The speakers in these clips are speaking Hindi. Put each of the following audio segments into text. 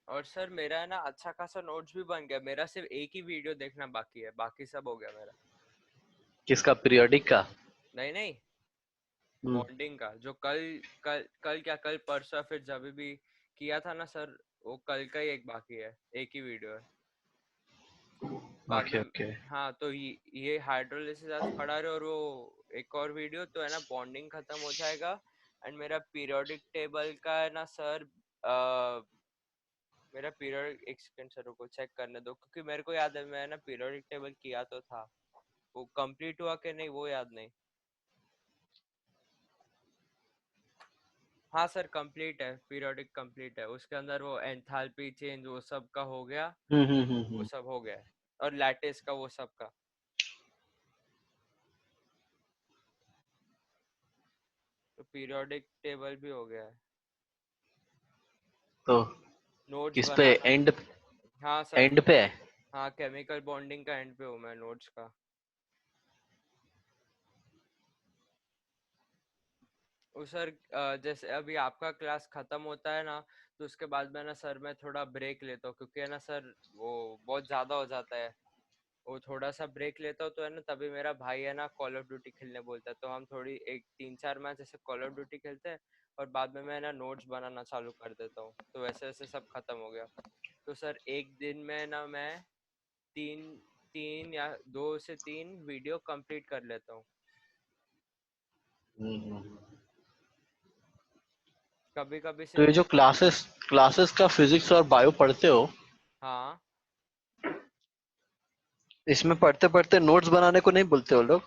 और सर मेरा है ना अच्छा खासा नोट्स भी बन गया, मेरा सिर्फ एक ही वीडियो देखना बाकी है, बाकी सब हो गया मेरा। किसका, पीरियोडिक का? नहीं नहीं, हम्म। बॉन्डिंग का, जो कल कल कल क्या, कल परसों फिर जब भी किया था ना सर, वो कल का ही एक बाकी है, एक ही वीडियो है। बाद ओके में ओके। हाँ, तो ये हाइड्रोलिसिस आज पढ़ा रहे, और वो एक और वीडियो तो है ना बॉन्डिंग खत्म हो जाएगा। एंड मेरा पीरियोडिक टेबल का है ना सर, मेरा पीरियोडिक, एक सेकंड सर को चेक करने दो, क्योंकि मेरे को याद है मैं ना पीरियोडिक टेबल किया तो था, वो कंप्लीट हुआ कि नहीं वो याद नहीं। हाँ सर कंप्लीट है, पीरियोडिक कंप्लीट है, उसके अंदर वो एंथैल्पी चेंज वो सब का हो गया, वो हम्म। सब हो गया है, और लैटिस का वो सब का, तो पीरियोडिक टेबल भी हो गया है। तो नोट्स किस पे, बनाना है। एंड? हाँ सर। एंड पे है? हाँ केमिकल बॉन्डिंग का एंड पे हूँ मैं, नोट्स का। वो सर जैसे अभी आपका क्लास खत्म होता है ना, तो उसके बाद में ना सर मैं थोड़ा ब्रेक लेता हूँ, क्योंकि है ना सर वो बहुत ज्यादा हो जाता है, वो थोड़ा सा ब्रेक लेता हूँ तो है ना, तभी मेरा भाई है ना कॉल ऑफ ड्यूटी खेलने बोलता है, तो हम थोड़ी एक 3-4 मैच ऐसे कॉल ऑफ ड्यूटी खेलते हैं, और बाद में मैं ना नोट्स बनाना चालू कर देता हूँ, तो वैसे वैसे सब खत्म हो गया। तो सर एक दिन में ना मैं तीन तीन या 2 से 3 वीडियो कंप्लीट कर लेता हूँ। हम्म। कभी कभी तो ये सिर्फ जो क्लासेस क्लासेस का फिजिक्स और बायो पढ़ते हो, हाँ इसमें पढ़ते पढ़ते नोट्स बनाने को नहीं बोलते हो लोग?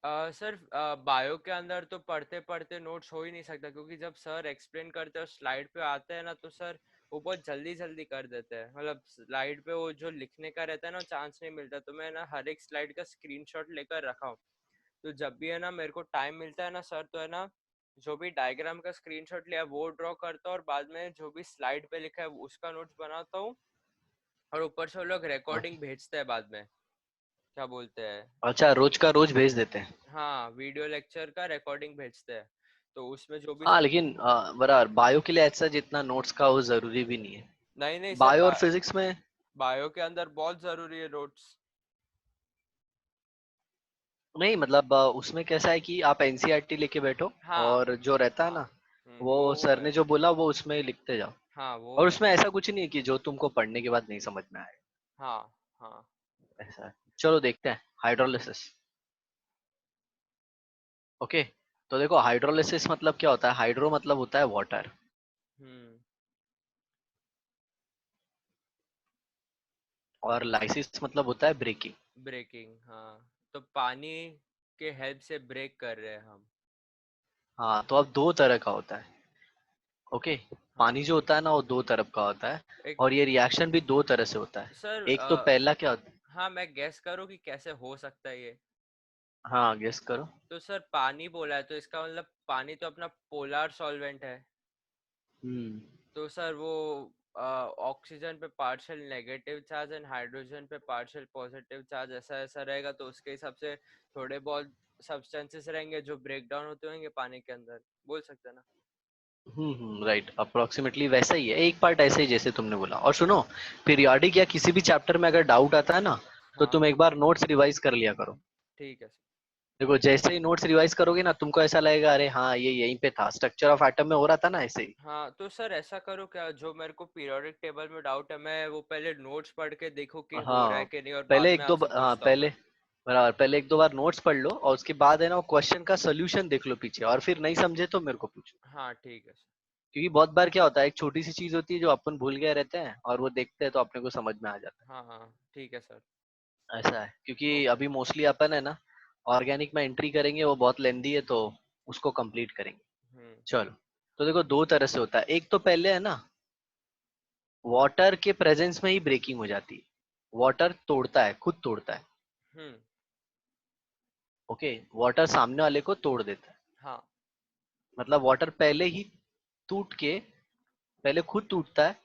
सर बायो के अंदर तो पढ़ते पढ़ते नोट्स हो ही नहीं सकता, क्योंकि जब सर एक्सप्लेन करते हैं और स्लाइड पे आते हैं ना, तो सर वो बहुत जल्दी जल्दी कर देते हैं, मतलब स्लाइड पे वो जो लिखने का रहता है ना चांस नहीं मिलता, तो मैं ना हर एक स्लाइड का स्क्रीनशॉट लेकर रखा हूँ, तो जब भी है ना मेरे को टाइम मिलता है ना सर, तो है ना जो भी डायग्राम का स्क्रीनशॉट लिया वो ड्रॉ करता हूँ, और बाद में जो भी स्लाइड पे लिखा है उसका नोट्स बनाता हूँ, और ऊपर से वो लोग रिकॉर्डिंग भेजते हैं बाद में, क्या बोलते हैं, अच्छा, रोज का रोज भेज देते हैं? हाँ वीडियो लेक्चर का रिकॉर्डिंग भेजते हैं, तो उसमें जो भी हाँ, सब। लेकिन बराबर बायो के लिए ऐसा जितना नोट्स का वो जरूरी भी नहीं है। नहीं नहीं सर, बायो और फिजिक्स में बायो के अंदर बहुत जरूरी है नोट्स। नहीं, मतलब उसमें कैसा है कि आप एनसीईआरटी लेके बैठो, हाँ और जो रहता है ना, वो वो सर है। ने जो बोला वो उसमें लिखते जाओ। हाँ वो और है। उसमें ऐसा कुछ नहीं है कि जो तुमको पढ़ने के बाद नहीं समझ में आए। हाँ हाँ। ऐसा है। चलो देखते हैं हाइड्रोलिसिस। ओके। तो देखो, हाइड्रोलिसिस मतलब क्या होता है? हाइड्रो मतलब होता है वाटर, हम्म। और लाइसिस मतलब होता है ब्रेकिंग। ब्रेकिंग, हाँ, तो पानी के हेल्प से ब्रेक कर रहे हैं हम। हाँ, तो अब दो तरह का होता है। ओके। हाँ पानी जो होता है ना, वो दो तरफ का होता है, एक और ये रिएक्शन भी दो तरह से होता है। सर एक तो पहला क्या होता है? हाँ मैं गेस करूँ कि कैसे हो सकता है ये। हाँ, गेस करो। तो सर पानी बोला है, तो इसका मतलब पानी तो अपना पोलर सॉल्वेंट है, हम्म। तो सर वो ऑक्सीजन पे partial negative charge and hydrogen पे पार्शियल पॉजिटिव चार्ज, ऐसा ऐसा रहेगा, तो उसके हिसाब से थोड़े बहुत सब्सटेंसेस रहेंगे जो ब्रेक डाउन होते होंगे पानी के अंदर, बोल सकते हैं ना। राइट, अप्रोक्सीमेटली वैसा ही है, एक पार्ट ऐसे ही जैसे तुमने बोला। और सुनो, पीरियोडिक या किसी भी चैप्टर में अगर डाउट आता है ना, तो हाँ तुम एक बार नोट्स रिवाइज कर लिया करो। ठीक है सर। देखो, जैसे ही नोट्स रिवाइज करोगे ना, तुमको ऐसा लगेगा अरे हाँ, ये यहीं पे था, स्ट्रक्चर ऑफ एटम में हो रहा था ना, ऐसे ही। हाँ तो सर ऐसा करो क्या, जो मेरे को पीरियोडिक टेबल में डाउट है, मैं वो पहले नोट्स पढ़ के देखूं कि हो रहा है हाँ, कि नहीं, और बाद पहले में एक दो आपसे हाँ, पूछता हूँ पहले मैं। बराबर, पहले एक दो बार नोट्स पढ़ लो, और उसके बाद है ना वो क्वेश्चन का सोल्यूशन देख लो पीछे, और फिर नहीं समझे तो मेरे को पूछो। हाँ ठीक है सर। क्योंकि बहुत बार क्या होता है, एक छोटी सी चीज होती है जो अपन भूल गए रहते हैं, और वो देखते हैं तो अपने को समझ में आ जाता हाँ हाँ ठीक है सर। है। ऐसा है, क्योंकि ओके। अभी मोस्टली अपन है ना ऑर्गेनिक में एंट्री करेंगे, वो बहुत लेंदी है, तो उसको कंप्लीट करेंगे। हम्म। चलो। तो देखो, दो तरह से होता है। एक तो पहले है ना, वाटर के प्रेजेंस में ही ब्रेकिंग हो जाती है। वाटर तोड़ता है, खुद तोड़ता है। हम्म। ओके। वाटर सामने वाले को तोड़ देता है। हाँ मतलब वाटर पहले ही टूट के, पहले खुद टूटता है,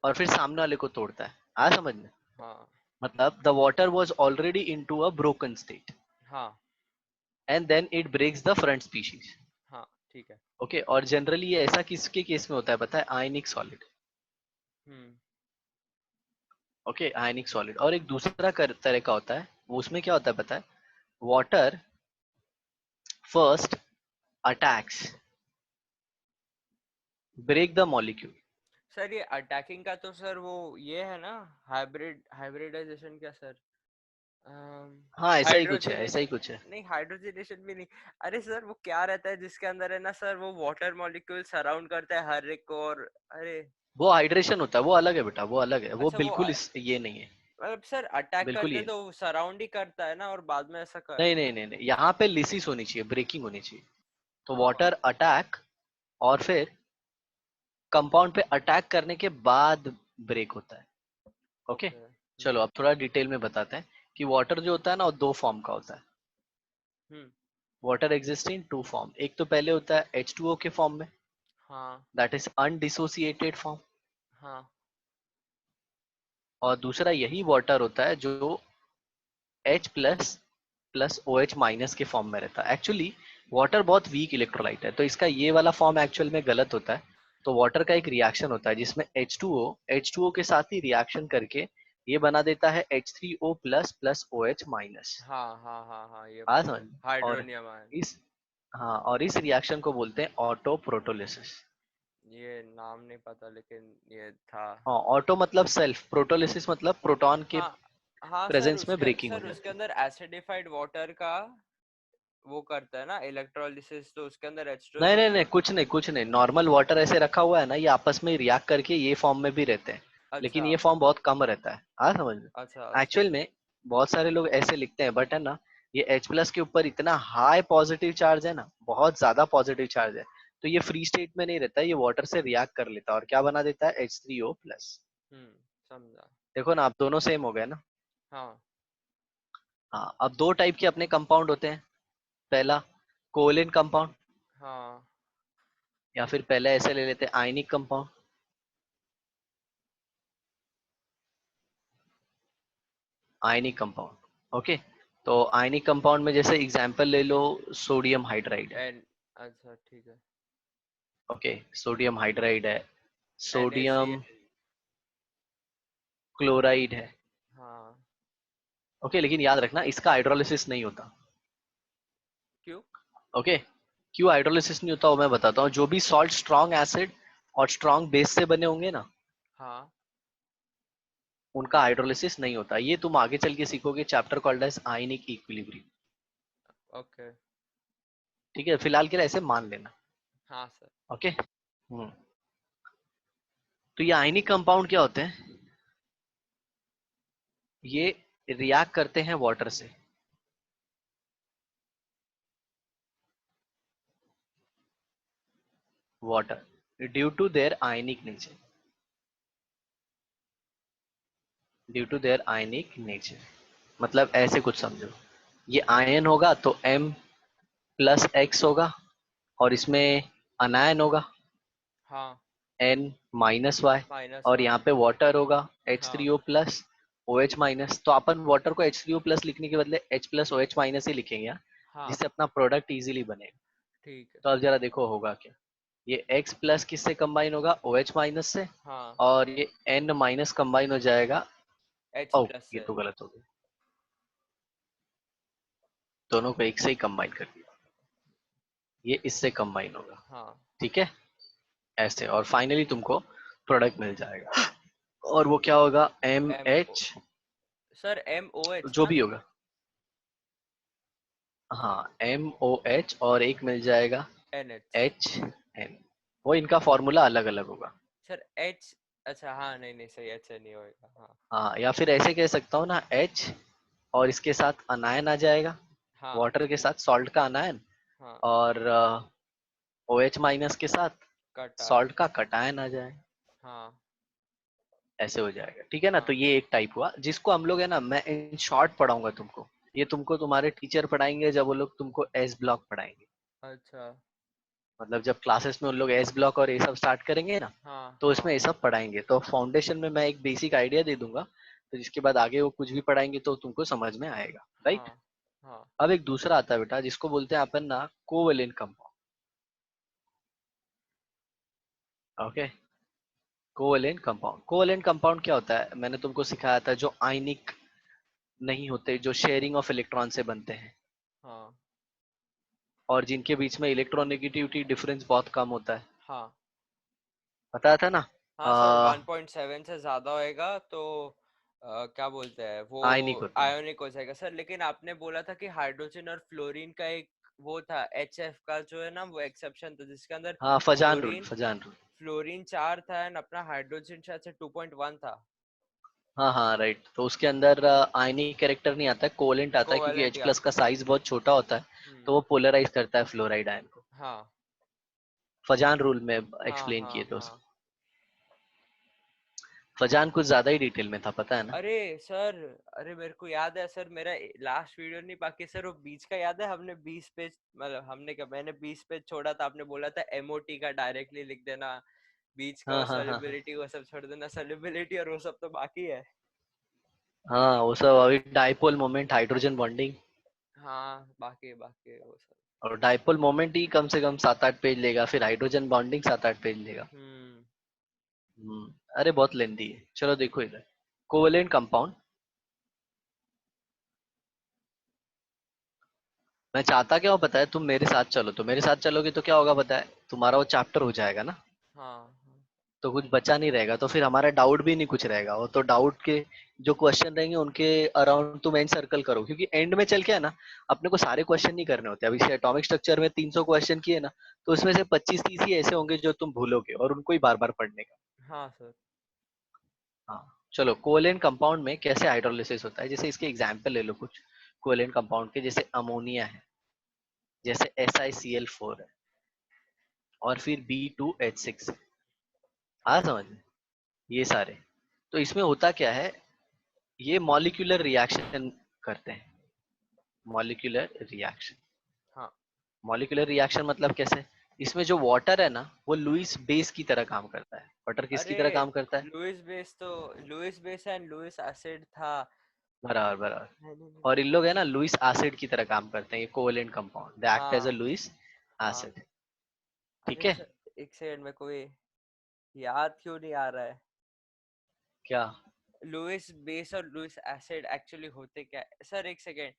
और फिर सामने वाले को तोड़ता है। आ समझ में? हाँ मतलब the water was already into a broken state, हाँ and then it breaks the front species. हाँ ठीक है। ओके। और जनरली ये ऐसा किसके केस में होता है पता है? Ionic solid. हम्म। Okay, ionic solid. और एक दूसरा तरह का होता है, वो उसमें क्या होता है पता है? Water first attacks, break the molecule. Sir ये अटैकिंग का तो सर वो ये है ना, हाइब्रिडाइजेशन क्या सर, हाँ ऐसा ही कुछ है, ऐसा ही हाइड्रोजनेशन, कुछ है। नहीं हाइड्रोजनेशन भी नहीं। अरे सर वो क्या रहता है जिसके अंदर है ना सर, वो वाटर मॉलिक्यूल सराउंड करता है हर एक को, और अरे। वो हाइड्रेशन होता है, वो अलग है बेटा, वो अलग है, वो अच्छा वो बिल्कुल इस ये नहीं है। मतलब सर अटैक बिल्कुल करते ये तो सराउंड ही करता है ना, और बाद में ऐसा कर। नहीं, नहीं नहीं नहीं, यहाँ पे लिसिस होनी चाहिए, ब्रेकिंग होनी चाहिए। तो हाँ। वाटर अटैक, और फिर कंपाउंड पे अटैक करने के बाद ब्रेक होता है। Okay, okay. चलो अब थोड़ा डिटेल में बताते हैं कि वाटर जो होता है ना, वो दो फॉर्म का होता है। हम्म। Water exist in two form. एक तो पहले होता है H2O के फॉर्म में, हाँ। That is undissociated form. हाँ। और दूसरा यही वाटर होता है जो H plus plus O H minus के फॉर्म में रहता है। एक्चुअली वाटर बहुत वीक इलेक्ट्रोलाइट है, तो इसका ये वाला फॉर्म एक्चुअल में गलत होता है। तो वाटर का एक रिएक्शन होता है जिसमें H2O के साथ ही रिएक्शन करके ये बना देता है H3O plus plus O H minus. हाँ हाँ हाँ हाँ ये आ पता समझ है, में? और हाइड्रोनियम आयन। इस हाँ, और इस रिएक्शन को बोलते हैं ऑटो प्रोटोलिसिस। ये नाम नहीं पता लेकिन ये था। हाँ, ऑटो मतलब सेल्फ, प्रोटोलिसिस मतलब प्रोटॉन के हाँ हाँ सर, प्रेजेंस में उसके ब्रेकिंग हो सर उसके जाती है। अंदर एसिडिफाइड वाटर का वो करता है ना इलेक्ट्रोलिसिस, तो उसके अंदर H2 नहीं नहीं नहीं नहीं, होता। कुछ नहीं कुछ नहीं, नॉर्मल वाटर ऐसे रखा हुआ है ना, ये आपस में रिएक्ट करके ये फॉर्म में भी रहते हैं। लेकिन अच्छा ये फॉर्म बहुत कम रहता है, हाँ समझ में? अच्छा अच्छा। एक्चुअल में बहुत सारे लोग ऐसे लिखते हैं, बट है ना, ये H प्लस के ऊपर इतना हाई पॉजिटिव चार्ज है ना, बहुत ज्यादा पॉजिटिव चार्ज है, तो ये फ्री स्टेट में नहीं रहता, ये वाटर से रिएक्ट कर लेता है और क्या बना देता है H3O प्लस। समझा। देखो ना, आप दोनों सेम हो गए ना। हाँ। हाँ, अब दो टाइप के अपने कंपाउंड होते हैं। पहला कोवलेंट कंपाउंड, हाँ। या फिर पहले ऐसे ले लेते हैं ionic compound. Ionic compound, okay. तो आयनिक कंपाउंड में जैसे एग्जांपल ले लो, सोडियम हाइड्राइड है। एन। अच्छा ठीक है। ओके, सोडियम हाइड्राइड है, NaC। सोडियम क्लोराइड है। हाँ। ओके, लेकिन याद रखना इसका हाइड्रोलिसिस नहीं होता। क्यों? ओके, क्यों हाइड्रोलिसिस नहीं होता वो मैं बताता हूँ। जो भी सॉल्ट स्ट्रॉन्ग एसिड और स्ट्रॉन्ग बेस से बने होंगे ना, हाँ। उनका हाइड्रोलिसिस नहीं होता। ये तुम आगे चल के सीखोगे, chapter called as ionic equilibrium. Okay. ठीक है, फिलहाल के लिए ऐसे मान लेना। हाँ सर। ओके। तो ये आयनिक कंपाउंड क्या होते हैं? ये रिएक्ट करते हैं वाटर से। Water, due to their ionic nature, due to their ionic nature, मतलब ऐसे कुछ समझो, ये आयन होगा तो M प्लस एक्स होगा, और इसमें अनायन होगा हाँ। N माइनस वाई, माइनस और वाई। यहाँ पे वाटर होगा हाँ। H3O plus O H minus. तो अपन वाटर को H3O प्लस लिखने के बदले H plus O H minus ही लिखेंगे यहाँ, हाँ। जिससे अपना प्रोडक्ट इजीली बनेगा। ठीक है। तो अब जरा देखो होगा क्या। ये X प्लस किससे कंबाइन होगा? ओ एच माइनस से। हाँ। और ये N माइनस कंबाइन हो जाएगा, H ओ प्लस ये से। तो गलत हो गया, दोनों को एक से ही कंबाइन कर दिया, ये इससे कंबाइन होगा। हाँ। ठीक है, ऐसे, और फाइनली तुमको प्रोडक्ट मिल जाएगा। और वो क्या होगा? M M O, H, sir MOH जो ना। भी होगा। हाँ, MOH, और एक मिल जाएगा NH। HN। वो इनका फॉर्मूला अलग अलग होगा। Sir H। अच्छा हाँ, नहीं नहीं सही, अच्छा नहीं होएगा, हाँ। हाँ, या फिर ऐसे कह सकता हूँ ना, H और इसके साथ अनायन आ जाएगा, हाँ। वाटर के साथ सॉल्ट का अनायन, हाँ। और ओ एच माइनस के साथ कट आए। सॉल्ट का कटायन आ जाएगा। हाँ। ऐसे हो जाएगा, ठीक है ना? तो हाँ। ये एक टाइप हुआ जिसको हम लोग है ना, मैं इन शॉर्ट पढ़ाऊंगा तुमको। ये तुमको तुम्हारे टीचर पढ़ाएंगे जब वो लोग तुमको एस ब्लॉक पढ़ाएंगे। अच्छा। मतलब जब क्लासेस में उन लोग एस ब्लॉक और ये सब स्टार्ट करेंगे ना, हाँ तो इसमें हाँ ये सब पढ़ाएंगे। तो फाउंडेशन में मैं एक बेसिक आइडिया दे दूंगा, तो जिसके बाद आगे वो कुछ भी पढ़ाएंगे तो तुमको समझ में आएगा, राइट? हाँ हाँ। अब एक दूसरा आता है बेटा, जिसको बोलते हैं अपन ना covalent compound. Okay, covalent compound क्या होता है, मैंने तुमको सिखाया था, जो आयनिक नहीं होते, जो शेयरिंग ऑफ इलेक्ट्रॉन से बनते हैं हाँ और जिनके बीच में इलेक्ट्रोनेगेटिविटी डिफरेंस बहुत कम होता है, हाँ बताया था ना। हाँ सर, 1.7 से ज्यादा होएगा तो क्या बोलते हैं वो, आयनिक होते हैं। आयोनिक हो जाएगा सर। लेकिन आपने बोला था कि हाइड्रोजन और फ्लोरीन का एक वो था, HF का जो है ना वो एक्सेप्शन था, जिसके अंदर हाँ, फ्लोरीन फजान रूल। फ्लोरीन 4 था एंड अपना हाइड्रोजन शायद से 2.1 था। हाँ हाँ राइट, तो उसके अंदर आयनिक कैरेक्टर नहीं आता है, कोवेलेंट आता है, क्योंकि कोवेलेंट H ही प्लस आता का है। साइज बहुत छोटा होता है, हम्म। तो वो पोलराइज करता है फ्लोराइड आयन को। हाँ फजान रूल में हाँ एक्सप्लेन हाँ किए थे हाँ। उसको। फजान कुछ ज्यादा ही डिटेल में था, पता है ना। अरे सर, अरे मेरे को याद है सर, मेरा लास्ट वीडियो नहीं, बाकी सर वो बीच का याद है, हमने 20 पेज, मतलब हमने क्या, मैंने 20 पेज छोड़ा था, आपने बोला था MOT का डायरेक्टली लिख देना, बीच का हाँ वो हाँ हाँ हाँ। सॉल्युबिलिटी वो सब छोड़ देना, सॉल्युबिलिटी और वो सब तो बाकी है। हाँ वो सब अभी, डाइपोल मोमेंट, हाइड्रोजन बॉन्डिंग, हाँ बाकी है वो सब। और डाइपोल मोमेंट ही कम से कम 7-8 पेज लेगा, फिर हाइड्रोजन बॉन्डिंग 7-8 पेज लेगा। हम्म। अरे बहुत लेंदी है। चलो देखो इधर, कोवेलेंट कंपाउंड। मैं चाहता क्या हूँ पता है, तुम मेरे साथ चलो, तो मेरे साथ चलोगे तो क्या होगा पता है, तुम्हारा वो चैप्टर हो जाएगा ना, हाँ तो कुछ बचा नहीं रहेगा, तो फिर हमारा डाउट भी नहीं कुछ रहेगा, वो तो डाउट के जो क्वेश्चन रहेंगे उनके अराउंड तुम एंड सर्कल करो, क्योंकि एंड में चल के है ना, अपने को सारे क्वेश्चन नहीं करने होते। अभी से एटॉमिक स्ट्रक्चर में 300 क्वेश्चन किए ना, तो उसमें से 25-30 ही ऐसे होंगे जो तुम भूलोगे और उनको ही बार बार पढ़ने का। हाँ सर। हाँ चलो, कोवेलेंट कंपाउंड में कैसे हाइड्रोलिसिस होता है, जैसे इसके एग्जाम्पल ले लो कुछ कोवेलेंट कंपाउंड के, जैसे अमोनिया है, जैसे SiCl4 है, और फिर B2H6 है। आ समझ में, ये सारे, तो इसमें होता क्या है, ये मॉलिक्यूलर रिएक्शन करते हैं। मॉलिक्यूलर रिएक्शन, हाँ। मॉलिक्यूलर रिएक्शन मतलब कैसे, इसमें जो वाटर है ना, वो लुईस बेस की तरह काम करता है। वाटर किसकी अरे तरह काम करता है, Lewis base and Lewis acid था। बराबर बराबर। नहीं नहीं नहीं और नहीं। इन लोग है ना लुईस एसिड की तरह काम करते हैं, ये covalent compound, they act as a हाँ लुईस हाँ। एसिड। ठीक अरे है। सर, एक सेकंड में कोई याद क्यों नहीं आ रहा है। क्या, लुइस बेस और लुइस एसिड एक्चुअली होते क्या है? सर एक सेकेंड,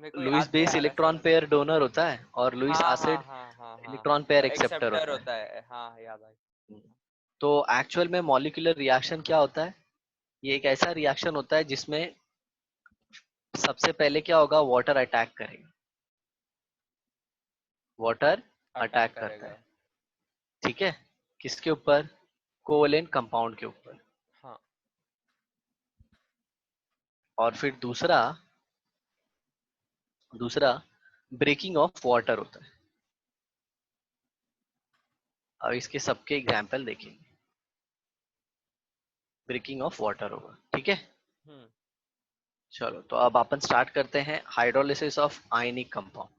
मेरे को लुईस याद नहीं बेस आ रहा इलेक्ट्रॉन सर। पेयर डोनर होता है, और लुईस हाँ हाँ एसिड हाँ हाँ हाँ इलेक्ट्रॉन पेयर एक्सेप्टर एक्सेप्टर होता है। होता है, हाँ याद आई। तो एक्चुअल में मॉलिक्यूलर रिएक्शन क्या होता है, ये एक ऐसा रिएक्शन होता है जिसमें सबसे पहले क्या होगा, वाटर अटैक करेगा, वाटर अटैक अटैक करता करेगा। है। ठीक है, किसके ऊपर, कोवेलेंट कंपाउंड के ऊपर। हाँ। और फिर दूसरा दूसरा ब्रेकिंग ऑफ वाटर होता है। अब इसके सबके एग्जाम्पल देखेंगे, ब्रेकिंग ऑफ वाटर होगा। ठीक है, हम्म। चलो तो अब अपन स्टार्ट करते हैं हाइड्रोलिसिस ऑफ आयनिक कंपाउंड।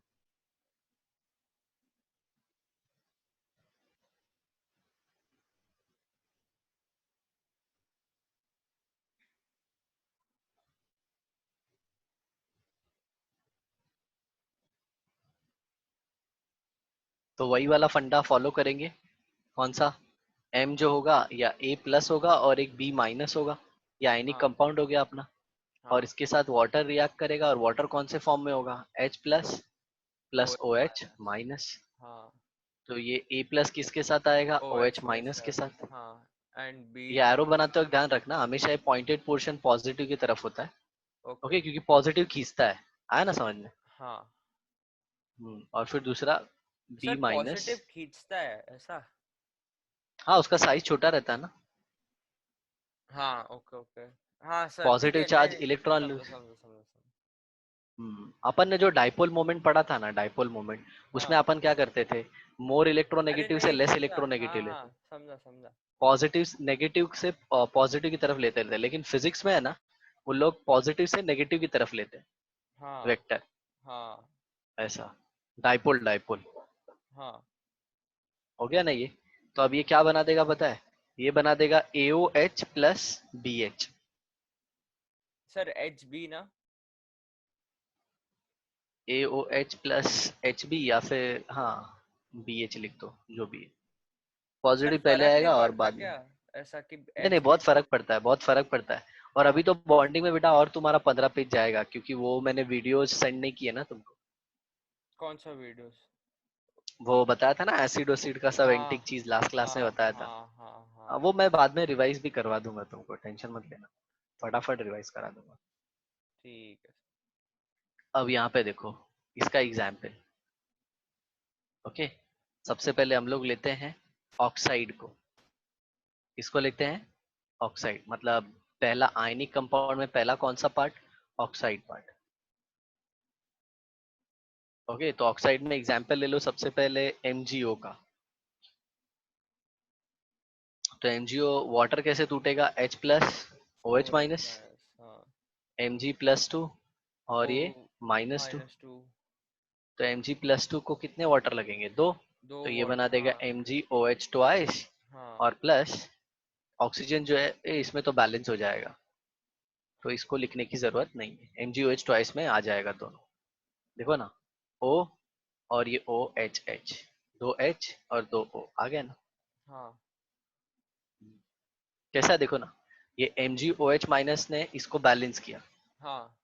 तो वही वाला फंडा फॉलो करेंगे, कौन सा, M जो होगा या A+ होगा और एक B- होगा, ये आयनिक हाँ कंपाउंड हो गया अपना, और हाँ। इसके साथ वाटर रिएक्ट करेगा, और वाटर कौन से फॉर्म में होगा, H+ O plus H OH minus. Minus. हाँ। तो ये A+ किसके साथ आएगा, ओ एच OH के माइनस के साथ। साथ। हाँ एंड बी। ये एरो बनाते वक्त ध्यान रखना, हमेशा ये पॉइंटेड पोर्शन पॉजिटिव की तरफ होता है। ओके। ओके, क्योंकि पॉजिटिव खींचता है, आया ना समझ में। हाँ और फिर दूसरा सर, B-। पॉजिटिव खींचता है ऐसा? हाँ, उसका साइज छोटा रहता है ना, हाँ ओके ओके। हाँ सर ठीक पॉजिटिव है, नहीं चार्ज नहीं, इलेक्ट्रॉन समझो लूज। समझो समझो समझो। अपन ने जो डाइपोल मोमेंट पढ़ा था ना, डाइपोल मोमेंट, उसमें हाँ। अपन क्या करते थे, मोर अरे इलेक्ट्रोनेगेटिव से नहीं लेस समझा, हाँ इलेक्ट्रोनेगेटिव हाँ लेते, समझा समझा। पॉजिटिव नेगेटिव से पॉजिटिव की तरफ लेते थे, लेकिन फिजिक्स में है ना, वो लोग पॉजिटिव से नेगेटिव की तरफ लेते हैं, हाँ वेक्टर, हाँ ऐसा, डाइपोल डाइपोल। हाँ। हो गया ना ये, तो अब ये क्या बना देगा पता है, ये बना देगा AOH plus BH। Sir HB ना? AOH प्लस HB, या फिर हाँ BH लिख दो, जो भी है। सर पॉजिटिव पहले फर्क नहीं आएगा और पड़ता बाद में। क्या ऐसा कि नहीं नहीं, एच के? बहुत फर्क पड़ता है, बहुत फर्क पड़ता है। और हाँ अभी तो बॉन्डिंग में बेटा और तुम्हारा 15 पेज जाएगा, क्योंकि वो मैंने वीडियो सेंड नहीं किए ना तुमको। कौन सा वीडियोस? वो बताया था ना, एसिड ओसिड का सब हाँ एंटिक चीज लास्ट क्लास में हाँ बताया था। हाँ हाँ हाँ। वो मैं बाद में रिवाइज भी करवा दूंगा तुमको, टेंशन मत लेना, फटाफट रिवाइज करा दूंगा। ठीक है। अब यहाँ पे देखो इसका एग्जाम्पल। ओके, सबसे पहले हम लोग लेते हैं ऑक्साइड को। इसको लेते हैं ऑक्साइड, मतलब पहला आयनिक कंपाउंड में पहला कौन सा पार्ट? Oxide part. ओके, तो ऑक्साइड में एग्जाम्पल ले लो सबसे पहले MgO का। तो MgO वाटर कैसे टूटेगा? H plus O O H H minus, minus, हाँ। Mg+2 ओ और ये -2। -2। तो Mg+2 को कितने वाटर लगेंगे? दो। दो तो ये वॉट, बना देगा हाँ। MgOH ट्वाइस, हाँ और प्लस ऑक्सीजन जो है इसमें तो बैलेंस हो जाएगा, तो इसको लिखने की जरूरत नहीं है, MgOH ट्वाइस में आ जाएगा दोनों। देखो ना, O और ये OHH, दो H और दो O आ गया ना। हाँ कैसा है देखो ना, ये MgOH माइनस ने इसको बैलेंस किया, हाँ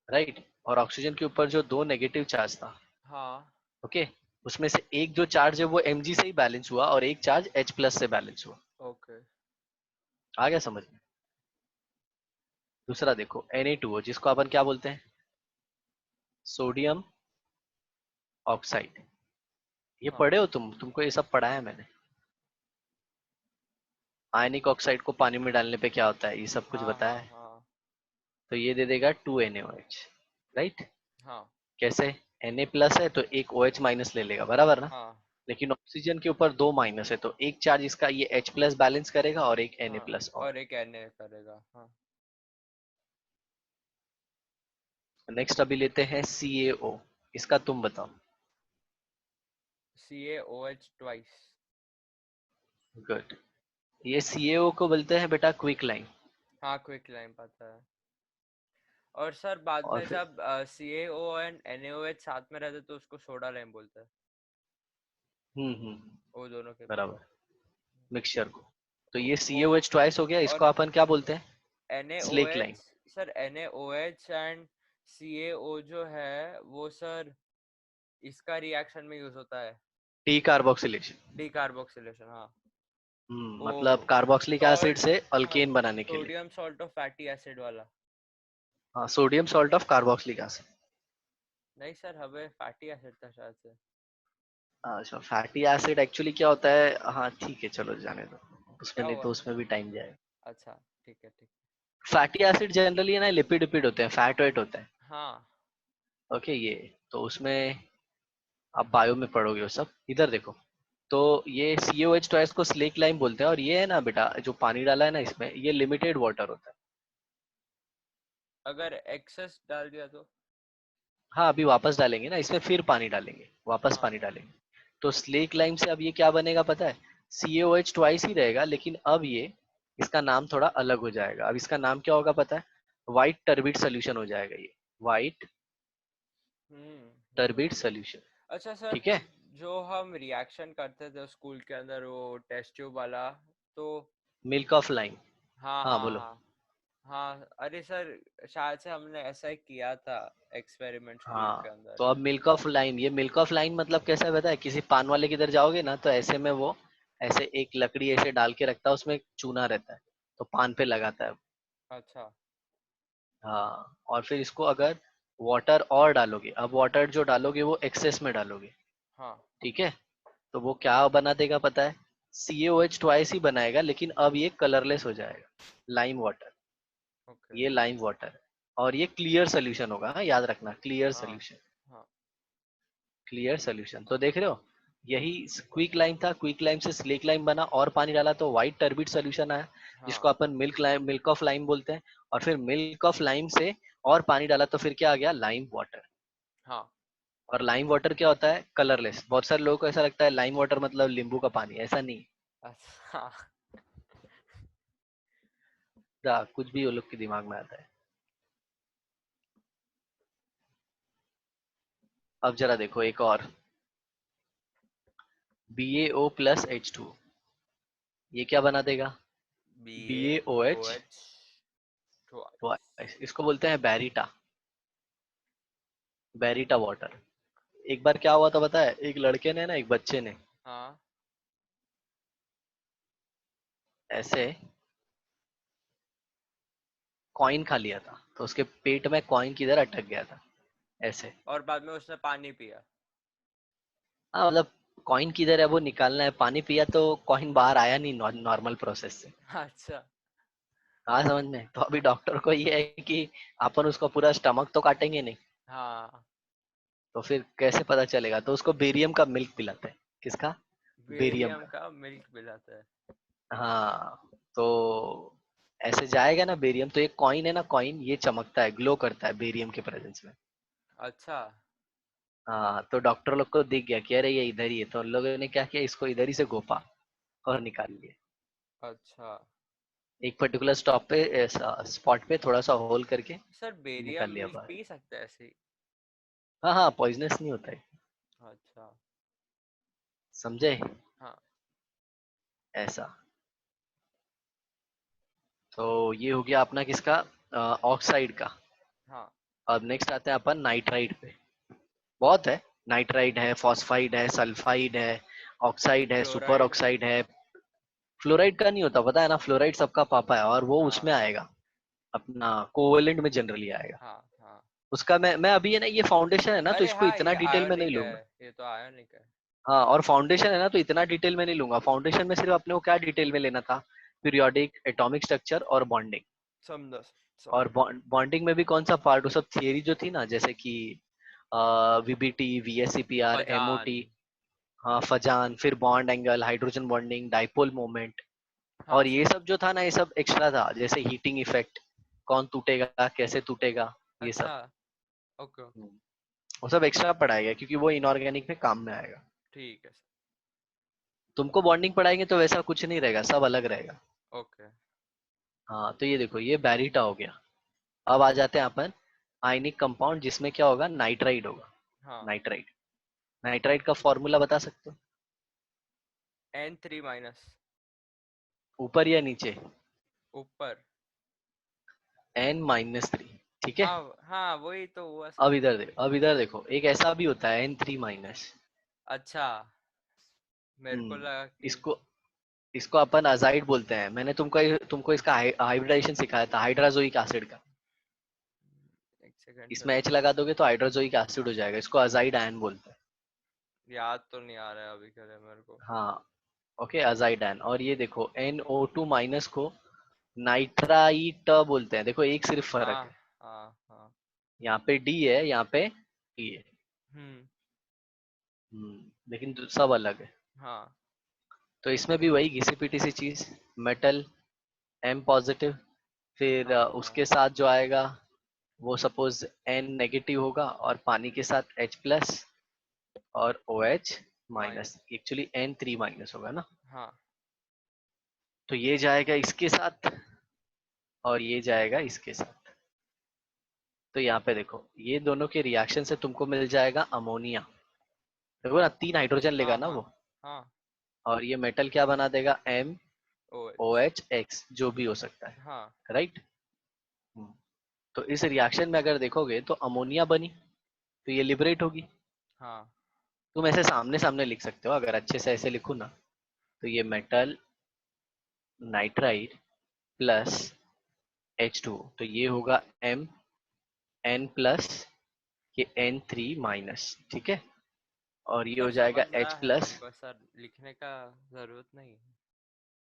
राइट। और ऑक्सीजन के ऊपर जो दो नेगेटिव चार्ज था, हाँ। ओके, उसमें से एक जो चार्ज है वो Mg से ही बैलेंस हुआ और एक चार्ज H प्लस से बैलेंस हुआ। ओके। आ गया समझ में? दूसरा देखो Na2O, जिसको अपन क्या बोलते हैं? Sodium oxide. ये हाँ पढ़े हो तुमको ये सब पढ़ा है मैंने। आयनिक ऑक्साइड को पानी में डालने पे क्या होता है, ये सब कुछ हाँ बताया हाँ है। हाँ तो ये दे देगा 2NaOH, राइट। हाँ कैसे? Na प्लस है तो एक OH माइनस ले लेगा, बराबर ना। हाँ लेकिन ऑक्सीजन के ऊपर दो माइनस है, तो एक चार्ज इसका ये H प्लस बैलेंस करेगा और एक Na हाँ। प्लस और। और एक Na करेगा, हाँ। नेक्स्ट अभी लेते हैं CaO। इसका तुम बताओ। CaOH twice. गुड। ये CaO को बोलते हैं बेटा क्विक लाइन। हाँ क्विक लाइन पता है। और सर बाद और में फिर जब CaO एंड NaOH साथ में रहते तो उसको सोडा लाइम बोलते हैं। वो दोनों के बीच। बराबर, मिक्सचर को। तो वो ये वो CaOH ट्वाइस हो गया, इसको और अपन क्या बोलते हैं? Slake line. NaOH। Sir NaOH and CaO जो है वो सर इसका रिएक्शन में यूज होता है। T carboxylation. डीकार्बोक्सिलेशन, हाँ। वो मतलब कार्बोक्सिलिक एसिड सॉल्ट, से हाँ। अल्केन बनाने के लिए। Sodium salt of fatty acid वाला। हाँ, sodium salt of carboxylic acid. नहीं सर, हमें फैटी एसिड था शायद से। अच्छा, फैटी एसिड एक्चुअली क्या होता है? हाँ ठीक है, चलो जाने दो, उसमें क्या नहीं तो हुआ? उसमें भी टाइम जाएगा। अच्छा, ठीक है ठीक। फैटी एसिड जनरली है ना, लिपिड लिपिड होते हैं, फैट वेट होता है। हाँ ओके, ये तो उसमें आप बायो में पढ़ोगे वो सब। इधर देखो, तो ये CaOH ट्वाइस को स्लेक लाइम बोलते हैं, और ये है ना बेटा जो पानी डाला है ना इसमें, ये लिमिटेड वाटर होता है। अगर एक्सेस डाल दिया तो? हाँ, अभी वापस डालेंगे ना इसमें, फिर पानी डालेंगे, वापस हाँ पानी डालेंगे। तो स्लेक लाइम से अब ये क्या बनेगा पता है? CaOH ट्वाइस ही रहेगा, लेकिन अब ये इसका नाम थोड़ा अलग हो जाएगा। अब इसका नाम क्या होगा पता है? व्हाइट टर्बिड सोल्यूशन हो जाएगा ये, व्हाइट टर्बिड सोल्यूशन। अच्छा सर, ठीक है। जो हम रिएक्शन करते थे स्कूल के अंदर वो टेस्ट ट्यूब वाला, तो मिल्क ऑफ लाइम। हाँ हाँ हाँ बोलो। हाँ हाँ। अरे सर, शायद से हमने ऐसा ही किया था एक्सपेरिमेंट स्कूल के हाँ, अंदर। तो अब मिल्क ऑफ लाइम, ये मिल्क ऑफ लाइम मतलब कैसा है पता है? किसी पान वाले के इधर जाओगे ना, तो ऐसे में वो ऐसे एक लकड़ी ऐसे डाल के रखता है, उसमें चूना रहता है, तो पान पे लगाता है। अच्छा। हाँ, और फिर इसको अगर वाटर और डालोगे, अब वाटर जो डालोगे वो एक्सेस में डालोगे, हाँ। ठीक है, तो वो क्या बना देगा पता है? CaOH ट्वाइस ही बनाएगा, लेकिन अब ये कलरलेस हो जाएगा, लाइम वाटर। ओके। ये लाइम वाटर है, और ये क्लियर सोल्यूशन होगा, हाँ याद रखना, क्लियर हाँ सोल्यूशन। हाँ क्लियर सोल्यूशन, तो देख रहे हो, यही क्विक लाइम था, क्विक लाइम से स्लेक लाइम बना, और पानी डाला तो व्हाइट टर्बिड सोल्यूशन आया, जिसको हाँ अपन milk lime, milk of lime बोलते हैं। और फिर मिल्क ऑफ लाइम से और पानी डाला तो फिर क्या आ गया? Lime water. हाँ। और लाइम वाटर क्या होता है? कलरलेस। बहुत सारे लोगों को ऐसा लगता है लाइम वाटर मतलब नींबू का पानी, ऐसा नहीं। अच्छा। कुछ भी वो लोग के दिमाग में आता है। अब जरा देखो एक और, BaO प्लस H2O। ये क्या बना देगा? BaOH BaOH twice. ट्वाइस, इसको बोलते हैं बैरिटा, बैरिटा वाटर। एक बार क्या हुआ था पता है, एक लड़के ने ना, एक बच्चे ने हाँ ऐसे कॉइन खा लिया था, तो उसके पेट में कॉइन किधर अटक गया था, ऐसे। और बाद में उसने पानी पिया। हाँ मतलब कॉइन किधर है वो निकालना है, पानी पिया तो कॉइन बाहर आया नहीं नॉर्मल प्रोसेस से। अच्छा। हाँ समझ में, तो अभी डॉक्टर को ये है कि अपन उसको पूरा स्टमक तो काटेंगे नहीं, हाँ तो फिर कैसे पता चलेगा, तो उसको बेरियम का मिल्क पिलाते हैं। किसका? बेरियम बेरियम का। का मिल्क पिलाता है। हाँ तो ऐसे जाएगा ना बेरियम, तो एक कॉइन है ना, कॉइन ये चमकता है, ग्लो करता है बेरियम के प्रेजेंस में। अच्छा। हाँ तो डॉक्टर लोग को दिख गया कि अरे ये इधर ही है, तो उन लोगों ने क्या किया, इसको इधर ही से गोपा और निकाल लिया। अच्छा एक पर्टिकुलर स्टॉप पे, स्पॉट पे थोड़ा सा होल करके सर, बेरियम निकाल लिया मिल्क बाहर। पी सकते हैं ऐसे ही? हाँ हाँ, पॉइजनस नहीं होता है, अच्छा। समझे? हाँ ऐसा। तो ये हो गया अपना किसका, ऑक्साइड का। हाँ। अब नेक्स्ट आते हैं अपन नाइट्राइड पे। बहुत है, नाइट्राइड है, फॉस्फाइड है, सल्फाइड है, ऑक्साइड है, सुपर फ्लोराइड। ऑक्साइड है। फ्लोराइड का नहीं होता पता है ना, फ्लोराइड सबका पापा है, और वो हाँ उसमें आएगा, अपना कोवेलेंट में जनरली आएगा। हाँ हाँ। उसका मैं अभी है ना, ये फाउंडेशन है ना, तो अरे इसको हाँ, इतना ये डिटेल में नहीं आयोनिक है। लूंगा। ये तो आयोनिक है। हाँ और फाउंडेशन है ना, तो इतना डिटेल में नहीं लूंगा। फाउंडेशन में सिर्फ अपने को क्या डिटेल में लेना था, पीरियोडिक, एटॉमिक स्ट्रक्चर और बॉन्डिंग। समझा और समझा। बॉन्डिंग में भी कौन सा पार्ट, वो सब थियरी जो थी ना, जैसे कि वीबीटी, वीएससीपीआर, फजान। एमओटी, हाँ फजान, फिर bond angle, hydrogen bonding, dipole moment, हाँ और ये सर। सब जो था ना, ये सब एक्स्ट्रा था, जैसे हीटिंग इफेक्ट, कौन टूटेगा, कैसे टूटेगा, ये अच्छा। सब। Okay okay. वो सब एक्स्ट्रा पढ़ाएगा क्योंकि वो इनऑर्गेनिक में काम में आएगा। ठीक है सर। तुमको बॉन्डिंग पढ़ाएंगे तो वैसा कुछ नहीं रहेगा, सब अलग रहेगा। ओके। हाँ तो ये देखो, ये बैरिटा हो गया। अब आ जाते हैं अपन आयनिक कंपाउंड, जिसमें क्या होगा, नाइट्राइड होगा। हाँ। नाइट्राइड, नाइट्राइड का फॉर्मूला बता सकते हो? N3-। ऊपर या नीचे? ऊपर। N-3, ठीक है। हाँ हाँ, वही तो हुआ अब सर। इधर देखो, अब इधर देखो, एक ऐसा भी होता है N3-। अच्छा, मेरे को लगा कि। इसको इसको अपन अजाइड बोलते हैं। मैंने तुमको इसका हाइब्रिडाइजेशन सिखाया था हाइड्राजोइक एसिड का। एक सेकंड इसमें सर। H लगा दोगे तो हाइड्रोजोइक एसिड हो जाएगा, इसको अजाइड आयन बोलते हैं। याद तो नहीं आ रहा है अभी के लिए मेरे को। हाँ ओके, अजाइड आयन। और ये देखो NO2- को नाइट्राइट बोलते हैं। देखो एक सिर्फ फर्क हाँ है, हाँ हाँ। यहाँ पे D है, यहाँ पे E है। हम्म। लेकिन सब अलग है। हाँ तो इसमें भी वही घिसी पिटी सी चीज, मेटल M पॉजिटिव, फिर हाँ हाँ। उसके साथ जो आएगा वो सपोज N नेगेटिव होगा, और पानी के साथ H+ और OH minus, minus. Actually N3- होगा ना। हाँ। तो ये जाएगा इसके साथ, और ये जाएगा इसके साथ। तो यहाँ पे देखो, ये दोनों के रिएक्शन से तुमको मिल जाएगा अमोनिया। देखो ना, 3 हाइड्रोजन लेगा हाँ ना हाँ वो, हाँ। और ये मेटल क्या बना देगा, OH। MOHX, जो भी हो सकता है, हाँ राइट। तो इस रिएक्शन में अगर देखोगे तो अमोनिया बनी, तो ये लिबरेट होगी। हाँ। तुम ऐसे सामने सामने लिख सकते हो, अगर अच्छे से ऐसे लिखू ना, तो ये मेटल नाइट्राइड प्लस H2, तो ये होगा MN+, ये N3-, ठीक है। और ये सर हो समझ जाएगा में आया है मेरे H+। को सर, लिखने का जरूरत नहीं है।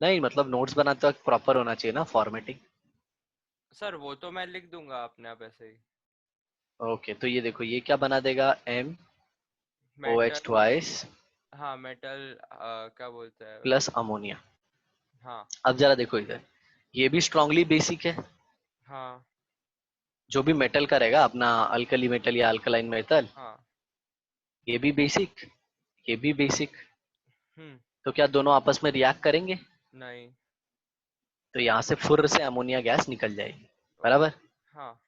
नहीं मतलब नोट्स बनाते वक्त प्रॉपर होना चाहिए ना फॉर्मेटिंग। सर वो तो मैं लिख दूंगा अपने आप ऐसे ही। ओके तो ये देखो, ये क्या बना देगा, MOH मेटल। ट्वाइस हाँ मेटल, क्या बोलते हैं। Plus ammonia. हाँ अब जरा देखो इधर, ये भी स्ट्रांगली बेसिक है। हाँ जो भी मेटल का रहेगा अपना, अल्कली मेटल या अल्कलाइन मेटल, हाँ। ये भी बेसिक, ये भी बेसिक। हम्म। तो क्या दोनों आपस में रिएक्ट करेंगे? नहीं। तो यहाँ से फुर्र से अमोनिया गैस निकल जाएगी, ओके। बराबर। हाँ।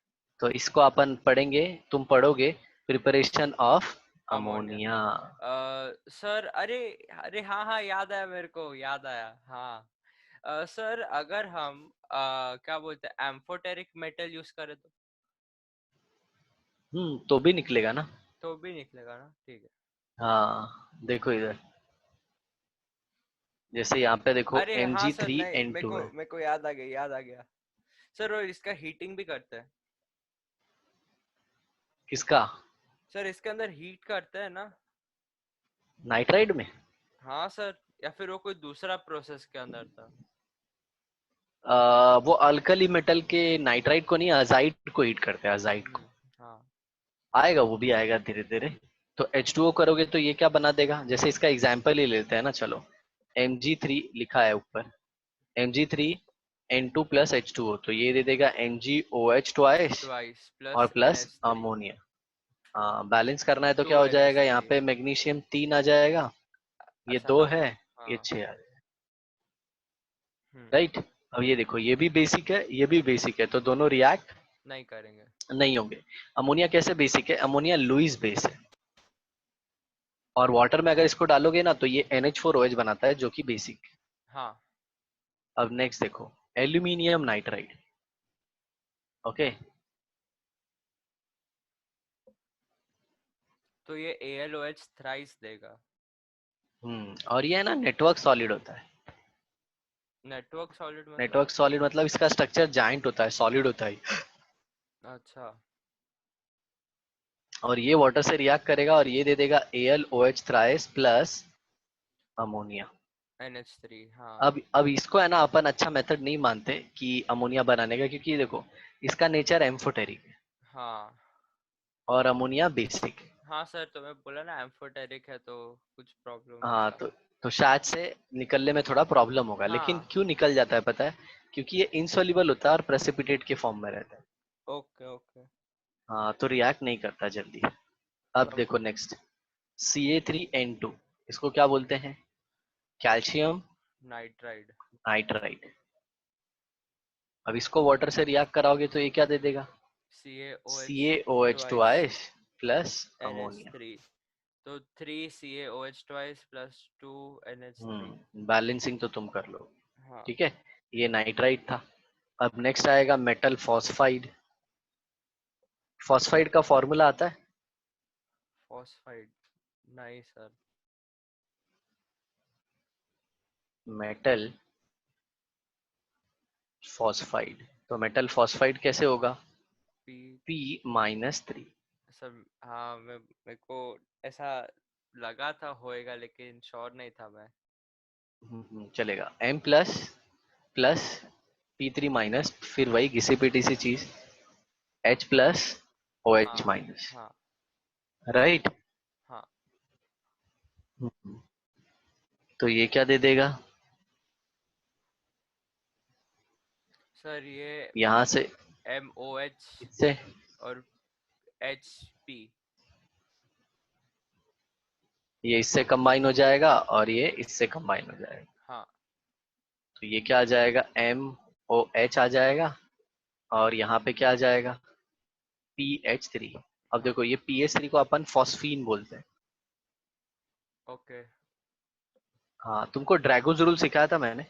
तो इसको अपन पढ़ेंगे, तुम पढ़ोगे preparation of ammonia. Ammonia. Sir, अरे अरे हाँ हाँ, याद आया मेरे को, याद आया हाँ। सर अगर हम क्या बोलते हैं एम्फोटेरिक मेटल यूज करें तो भी निकलेगा ना। तो भी निकलेगा ना, ठीक है। हाँ देखो इधर, जैसे यहाँ पे देखो अरे हाँ सर, नहीं Mg3N2 है। मेरे को याद आ गया, याद आ गया। सर और इसका हीटिंग भी करते हैं। किसका? सर इसके अंदर हीट करते हैं ना। नाइट्राइड में? हाँ सर, या फिर वो कोई दूसरा प्रोसेस के अंदर था। वो अल्कली मेटल के नाइट्राइड को नहीं, अजाइड को हीट करते हैं, अजाइड को। हाँ। आएगा, वो भी आएगा धीरे धीरे। तो H2O करोगे तो ये क्या बना देगा, जैसे इसका एग्जाम्पल ही लेते हैं ना, चलो। Mg3 लिखा है ऊपर, Mg3N2 प्लस H2O, तो ये दे देगा MgOH ट्वाइस ट्वाइस और प्लस प्लस NH3। अमोनिया। हाँ, बैलेंस करना है तो टू क्या हो एन एच जाएगा, यहाँ थ्री पे मैग्नीशियम 3 आ जाएगा, ये अच्छा 2 हाँ। है, ये हाँ। 6 आ जाएगा। हम्म। राइट। अब ये देखो, ये भी बेसिक है, ये भी बेसिक है, तो दोनों रिएक्ट नहीं करेंगे। नहीं होंगे। अमोनिया कैसे बेसिक है, अमोनिया लुईस बेस है, और वाटर में अगर इसको डालोगे ना तो ये NH4OH बनाता है, जो कि बेसिक है। हाँ। अब नेक्स्ट देखो, एल्यूमिनियम नाइट्राइड। ओके। तो ये AlOH थ्राइस देगा। और ये है ना, नेटवर्क सॉलिड होता है। नेटवर्क सॉलिड मतलब? नेटवर्क सॉलिड मतलब इसका स्ट्रक्चर जाइंट होता है, सॉलिड होता है। अच्छा। और ये वाटर से रिएक्ट करेगा और ये दे देगा AlOH thrice plus ammonia. NH3 हाँ। अब इसको है ना, अपन अच्छा मेथड नहीं मानते कि अमोनिया बनाने का, क्योंकि देखो इसका नेचर एम्फोटेरिक है हाँ। और अमोनिया बेसिक है। हाँ सर, तो मैं बोला ना एम्फोटेरिक है तो कुछ प्रॉब्लम हाँ होगा। तो शायद से निकलने में थोड़ा प्रॉब्लम होगा, लेकिन हाँ। क्यों निकल जाता है पता है? क्योंकि ये इनसॉल्युबल होता है और प्रेसिपिटेट के फॉर्म में रहता है। Okay okay. हाँ, तो रिएक्ट नहीं करता जल्दी। अब देखो ओके। नेक्स्ट, Ca3N2, इसको क्या बोलते हैं? Calcium nitride. नाइट्राइड। अब इसको वाटर से रिएक्ट कराओगे तो ये क्या दे देगा? CaOH CaOH twice twice plus ammonia. NH3। तो 3 CaOH twice plus 2 NH3। Balancing तो तुम कर लो। हाँ। ठीक है, ये नाइट्राइड था। अब नेक्स्ट आएगा मेटल फॉस्फाइड। फॉस्फाइड का फॉर्मूला आता है? फॉस्फाइड? नहीं सर। मेटल फॉस्फाइड, तो मेटल फॉस्फाइड कैसे होगा? पी। P-3। सर हाँ, मेरे को ऐसा लगा था होएगा, लेकिन श्योर नहीं था मैं। चलेगा, M plus plus P3 minus, फिर वही घिसी पिटी सी चीज, H प्लस OH हाँ। माइनस। हाँ। राइट। हाँ। तो ये क्या दे देगा? सर ये यहाँ से MOH इससे और HP। ये इससे कंबाइन हो जाएगा और ये इससे कंबाइन हो जाएगा, हाँ। तो ये क्या आ जाएगा, MOH आ जाएगा, और यहाँ पे क्या आ जाएगा, PH3। अब हाँ। देखो, ये PH3 को अपन फॉस्फीन बोलते हैं। ओके। हाँ, तुमको ड्रैगोज रूल सिखाया था मैंने?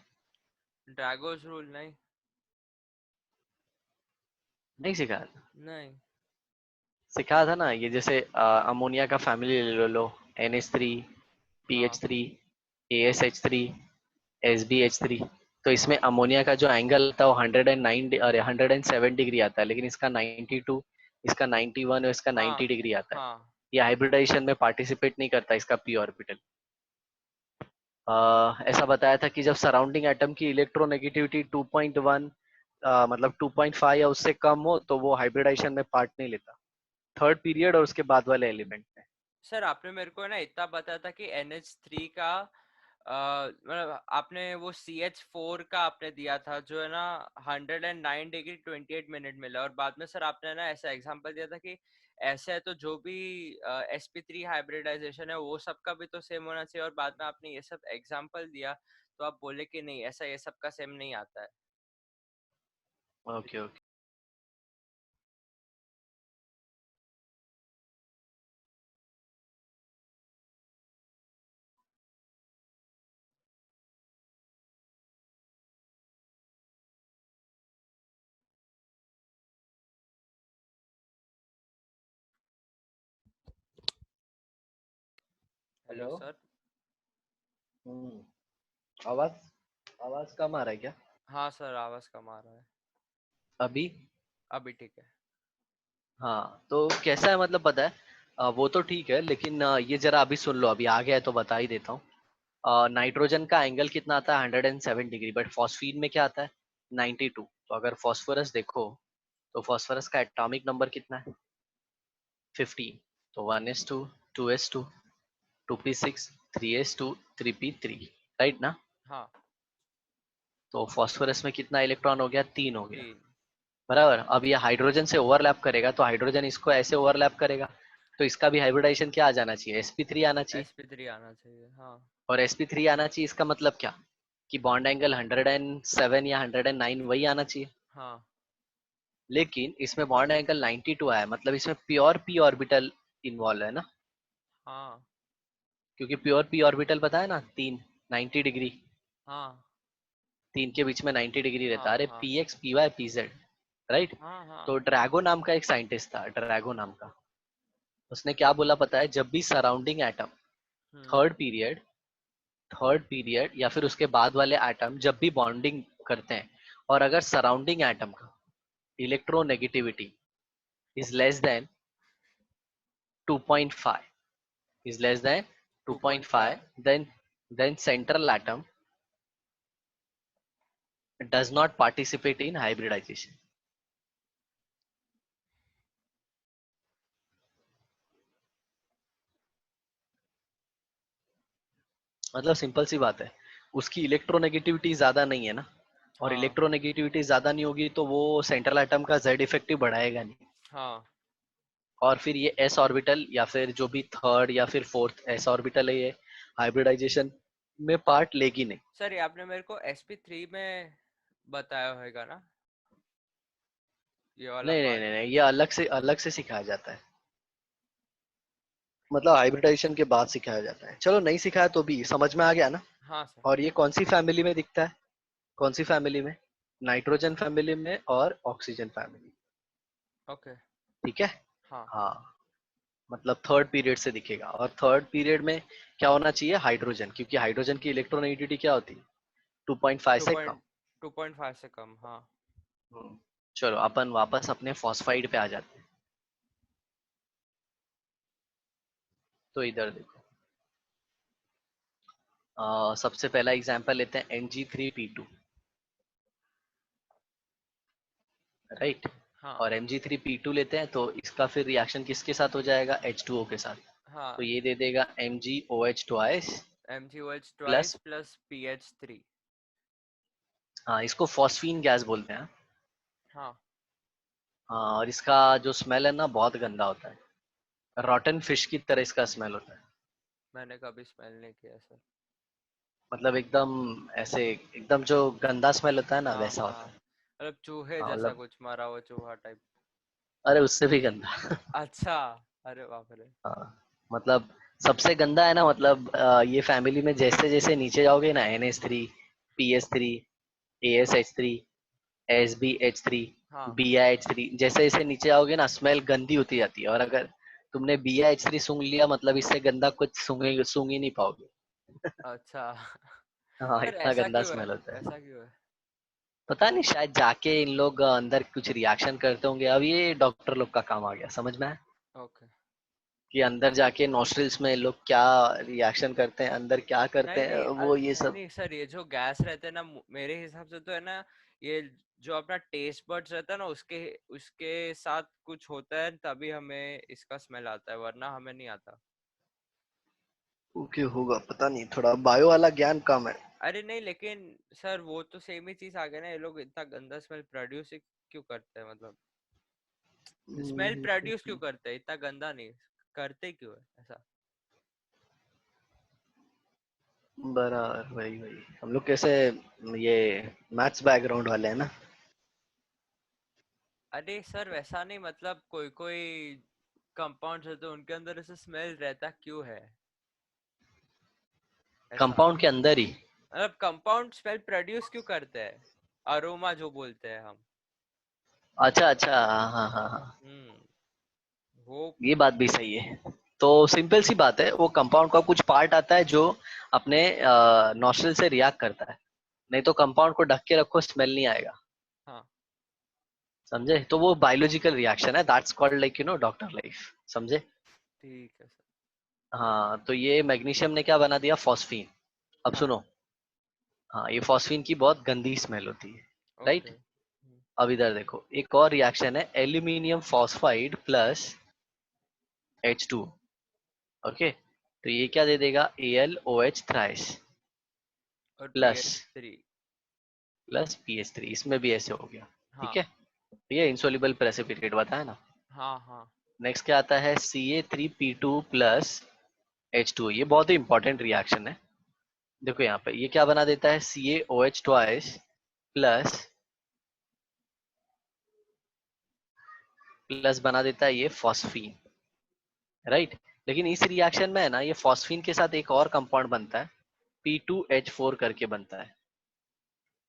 ड्रैगोस रूल नहीं। नहीं सिखाया था? नहीं। सिखाया था ना, ये जैसे अमोनिया का फैमिली ले लो, NH3, हाँ। PH3, ASH3, SbH3। तो इसमें हाँ। अमोनिया का जो एंगल आता है वो 109 अरे 107 डिग्री आता है, लेकिन इसका 92, इसका 91 और इसका हाँ। 90 डिग्री आता है। हाँ। ये हाइब्रिडाइजेशन में पार्टिसिपेट नहीं करता, इसका पी ऑर्बिटल। ऐसा बताया था कि जब सराउंडिंग एटम की इलेक्ट्रोनेगेटिविटी 2.1 मतलब 2.5 या उससे कम हो तो वो हाइब्रिडाइजेशन में पार्ट नहीं लेता, थर्ड पीरियड और उसके बाद वाले एलिमेंट में। सर आपने मेरे को ना इतना बताया था कि NH3 का मतलब आपने वो CH4 का आपने दिया था जो है ना 109 डिग्री 28 मिनट मिला, और बाद में सर आपने ना ऐसा एग्जांपल दिया था कि ऐसे है तो जो भी sp3 हाइब्रिडाइजेशन है वो सबका भी तो सेम होना चाहिए, और बाद में आपने ये सब एग्जांपल दिया तो आप बोले कि नहीं ऐसा ये सबका सेम नहीं आता है। Okay okay. Hello hello. Sir. आवाज आवाज कम आ रहा है क्या? हाँ सर, आवाज कम आ रहा है। अभी? अभी ठीक है। हाँ, तो कैसा है मतलब पता है? वो तो ठीक है, लेकिन ये जरा अभी सुन लो, अभी आ गया है तो बता ही देता हूँ। नाइट्रोजन का एंगल कितना आता है? 107 डिग्री, बट फॉस्फीन में क्या आता है? 92। तो अगर फॉस्फोरस देखो, तो फॉस्फोरस का एटॉमिक नंबर कितना है? 15। तो 1s2, 2s2, 2p6, 3s2, 3p3, right ना? हाँ। तो फॉस्फोरस में कितना इलेक्ट्रॉन हो गया? 3 हो गया। 3। बराबर। अब ये हाइड्रोजन से ओवरलैप करेगा, तो हाइड्रोजन इसको ऐसे ओवरलैप करेगा, तो इसका भी हाइब्रिडाइजेशन क्या आ जाना चाहिए? sp3 आना चाहिए। sp3 आना चाहिए, हाँ। और sp3 आना चाहिए, इसका मतलब क्या? कि बॉन्ड एंगल 107 या 109 वही आना चाहिए। हाँ। लेकिन इसमें बॉन्ड एंगल 92 आया, मतलब इसमें प्योर p ऑर्बिटल इन्वॉल्व है ना? हाँ। क्योंकि प्योर p ऑर्बिटल पता है ना, 90 डिग्री, हाँ। 3 के बीच में 90 डिग्री रहता है। हाँ। अरे हाँ। px py pz, right? हाँ। हाँ। तो ड्रैगो नाम का एक साइंटिस्ट था, ड्रैगो नाम का। उसने क्या बोला पता है? जब भी सराउंडिंग एटम, हम्म। थर्ड पीरियड थर्ड पीरियड या फिर उसके बाद वाले एटम जब भी बॉन्डिंग करते हैं, और अगर सराउंडिंग एटम का electronegativity is less than 2.5, is less than 2.5, 2.5। then central atom does not participate in hybridization. मतलब सिंपल सी बात है, उसकी इलेक्ट्रोनेगेटिविटी ज्यादा नहीं है ना, और हाँ। इलेक्ट्रोनेगेटिविटी ज्यादा नहीं होगी तो वो सेंट्रल एटम का जेड इफेक्टिव बढ़ाएगा नहीं। हाँ और फिर ये एस ऑर्बिटल या फिर जो भी थर्ड या फिर फोर्थ एस ऑर्बिटल है, ये हाइब्रिडाइजेशन में पार्ट लेगी नहीं। सर, ये आपने मेरे को sp3 में बताया होगा ना, ये वाला नहीं नहीं पार्ट। नहीं नहीं, ये अलग से सिखाया जाता है, मतलब हाइब्रिडाइजेशन के बाद सिखाया जाता है। चलो, नहीं सिखाया तो भी समझ में आ गया ना? हाँ सर। और ये कौन सी फैमिली में दिखता है? कौन सी फैमिली में? नाइट्रोजन फैमिली में और ऑक्सीजन फैमिली। ओके। ठीक है। हाँ। हाँ, मतलब थर्ड पीरियड से दिखेगा, और थर्ड पीरियड में क्या होना चाहिए? हाइड्रोजन, क्योंकि हाइड्रोजन की इलेक्ट्रोनेगेटिविटी क्या होती है? 2.5 टू से कम। पॉइंट 2.5 से कम, हाँ। चलो अपन वापस अपने फॉस्फाइड पे आ जाते हैं। तो इधर देखो, सबसे पहला एग्जांपल लेते हैं Mg3P2, राइट? हाँ। और Mg3P2 लेते हैं, तो इसका फिर रिएक्शन किसके साथ हो जाएगा? H2O के साथ। तो हाँ। ये दे देगा MgOH twice MgOH plus, twice plus pH3। हाँ, इसको फॉस्फीन गैस बोलते हैं। हाँ। हाँ, और इसका जो स्मेल है ना, बहुत गंदा होता है, रॉटन फिश की तरह इसका स्मेल होता है। मैंने कभी स्मेल नहीं किया सर। मतलब एकदम ऐसे, एकदम जो गंदा स्मेल होता है ना, हाँ वैसा हाँ, होता है। मतलब चूहे हाँ जैसा मतलब, कुछ, मरा हुआ चूहा टाइप। अरे उससे भी गंदा। अच्छा। अरे बाप रे। हाँ, मतलब सबसे गंदा है ना, मतलब ये फैमिली में जैसे जैसे नीचे जाओगे ना, NH3, PS3, ASH3, SbH3, हाँ। BiH3, जैसे जैसे नीचे आओगे ना, स्मेल गंदी होती जाती है। और अगर तुमने BiH3 सूंघ लिया, मतलब इससे गंदा कुछ सूंघ ही नहीं पाओगे। अच्छा। हाँ, सर इतना ऐसा गंदा क्यों है? स्मेल होता है। ऐसा क्यों है? पता नहीं, शायद जाके इन लोग अंदर कुछ रिएक्शन करते होंगे। अब ये डॉक्टर लोग का काम आ गया, समझ में आया? ओके। कि अंदर जाके नॉस्ट्रिल्स में लोग क्या रिएक्शन करते हैं, अंदर क्या करते नहीं हैं, नहीं, वो ये नहीं सब। नहीं सर, ये जो गैस रहते हैं ना, मेरे हिसाब से तो है ना, ये जो अपना टेस्ट बड्स रहता है ना, उसके उसके साथ कुछ होता है, तभी हमें इसका स्मेल आता है, वरना हमें नहीं आता। ओके, होगा, पता नहीं, थोड़ा बायो वाला ज्ञान कम है। अरे नहीं, लेकिन सर वो तो सेम ही चीज आ गया ना, ये लोग इतना गंदा स्मेल प्रोड्यूस क्यों करते हैं, मतलब स्मेल प्रोड्यूस क्यों करते हैं, इतना गंदा नहीं करते क्यों है ऐसा? बराबर, वही वही, हम लोग कैसे, ये मैथ्स बैकग्राउंड वाले हैं ना। अरे सर वैसा नहीं, मतलब कोई कोई कंपाउंड रहते हैं उनके अंदर ऐसे स्मेल रहता क्यों है ऐसा? कंपाउंड के अंदर ही? मतलब कंपाउंड स्मेल प्रोड्यूस क्यों करते हैं, अरोमा जो बोलते हैं हम। अच्छा अच्छा, हाँ हाँ हाँ हाँ, हम्म। वो। ये बात भी सही है। तो सिंपल सी बात है, वो कंपाउंड का कुछ पार्ट आता है जो अपने नॉस्ट्रल से रिएक्ट करता है, नहीं तो कंपाउंड को ढक के रखो स्मेल नहीं आएगा। हाँ समझे? तो वो बायोलॉजिकल रिएक्शन है, that's called like doctor life. समझे? ठीक है सर। हाँ, तो ये मैग्नीशियम ने क्या बना दिया, फॉस्फीन। अब हाँ सुनो, हाँ, ये फॉस्फीन की बहुत गंदी स्मेल होती है, ओके। राइट? अब इधर देखो, एक और रिएक्शन है, aluminium phosphide plus H2। Okay, तो ये क्या दे देगा, AlOH थ्राइस और P plus H three PH3, इसमें भी ऐसे हो गया। ठीक हाँ है, तो ये इंसोल्युबल प्रेसिपिटेट बताया ना। हाँ हाँ नेक्स्ट क्या आता है, Ca3P2 प्लस H2। ये बहुत ही इंपॉर्टेंट रिएक्शन है। देखो यहाँ पे ये क्या बना देता है, CaOH ट्वाइस प्लस प्लस बना देता है ये फॉस्फीन, राइट? लेकिन इस रिएक्शन में है ना, ये फॉस्फीन के साथ एक और कंपाउंड बनता है, P2H4 करके बनता है,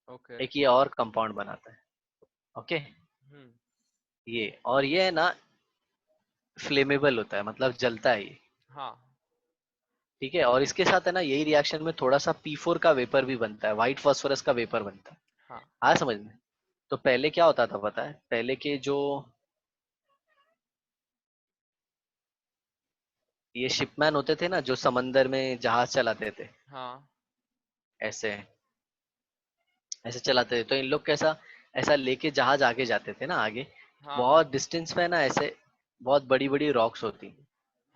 ओके। एक ये और कंपाउंड बनाता है। ओके, हम्म। ये और ये है ना, फ्लेमेबल होता है, मतलब जलता है ये। हाँ ठीक है, और इसके साथ है ना, यही रिएक्शन में थोड़ा सा P4 का वेपर भी बनता है, व्हाइट फास्फोरस का वेपर बनता है। हाँ आ समझ में? तो पहले क्या होता था पता है, पहले के जो ये शिपमैन होते थे ना, जो समंदर में जहाज चलाते थे, हाँ ऐसे ऐसे चलाते थे, तो इन लोग कैसा, ऐसा लेके जहाज आगे जाते थे ना, आगे हाँ हाँ बहुत डिस्टेंस पे ना, ऐसे बहुत बड़ी बड़ी रॉक्स होती,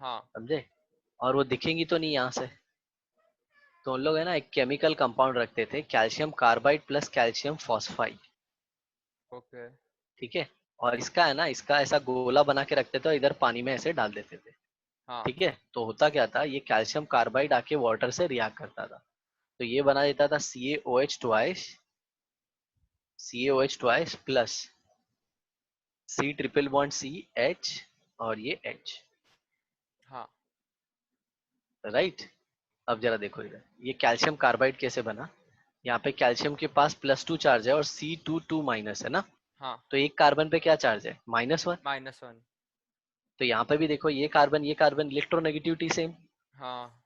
हाँ समझे? और वो दिखेंगी तो नहीं यहाँ से, तो उन लोग है ना एक केमिकल कंपाउंड रखते थे, calcium carbide plus calcium phosphide. Okay. ठीक है, और इसका है ना, इसका ऐसा गोला बना के रखते थे और इधर पानी में ऐसे डाल देते थे। हाँ ठीक है, तो होता क्या था, ये कैल्शियम कार्बाइड आके वाटर से रिएक्ट करता था, तो ये बना देता था CaOH twice plus C triple bond C, H, और ये H, हाँ राइट? अब जरा देखो इधर, ये कैल्शियम कार्बाइड कैसे बना, यहाँ पे कैल्शियम के पास +2 चार्ज है और C2 माइनस है ना, हाँ तो एक कार्बन पे क्या चार्ज है, -1। -1। तो यहाँ पे भी देखो, ये कार्बन इलेक्ट्रोनेगेटिविटी सेम, हाँ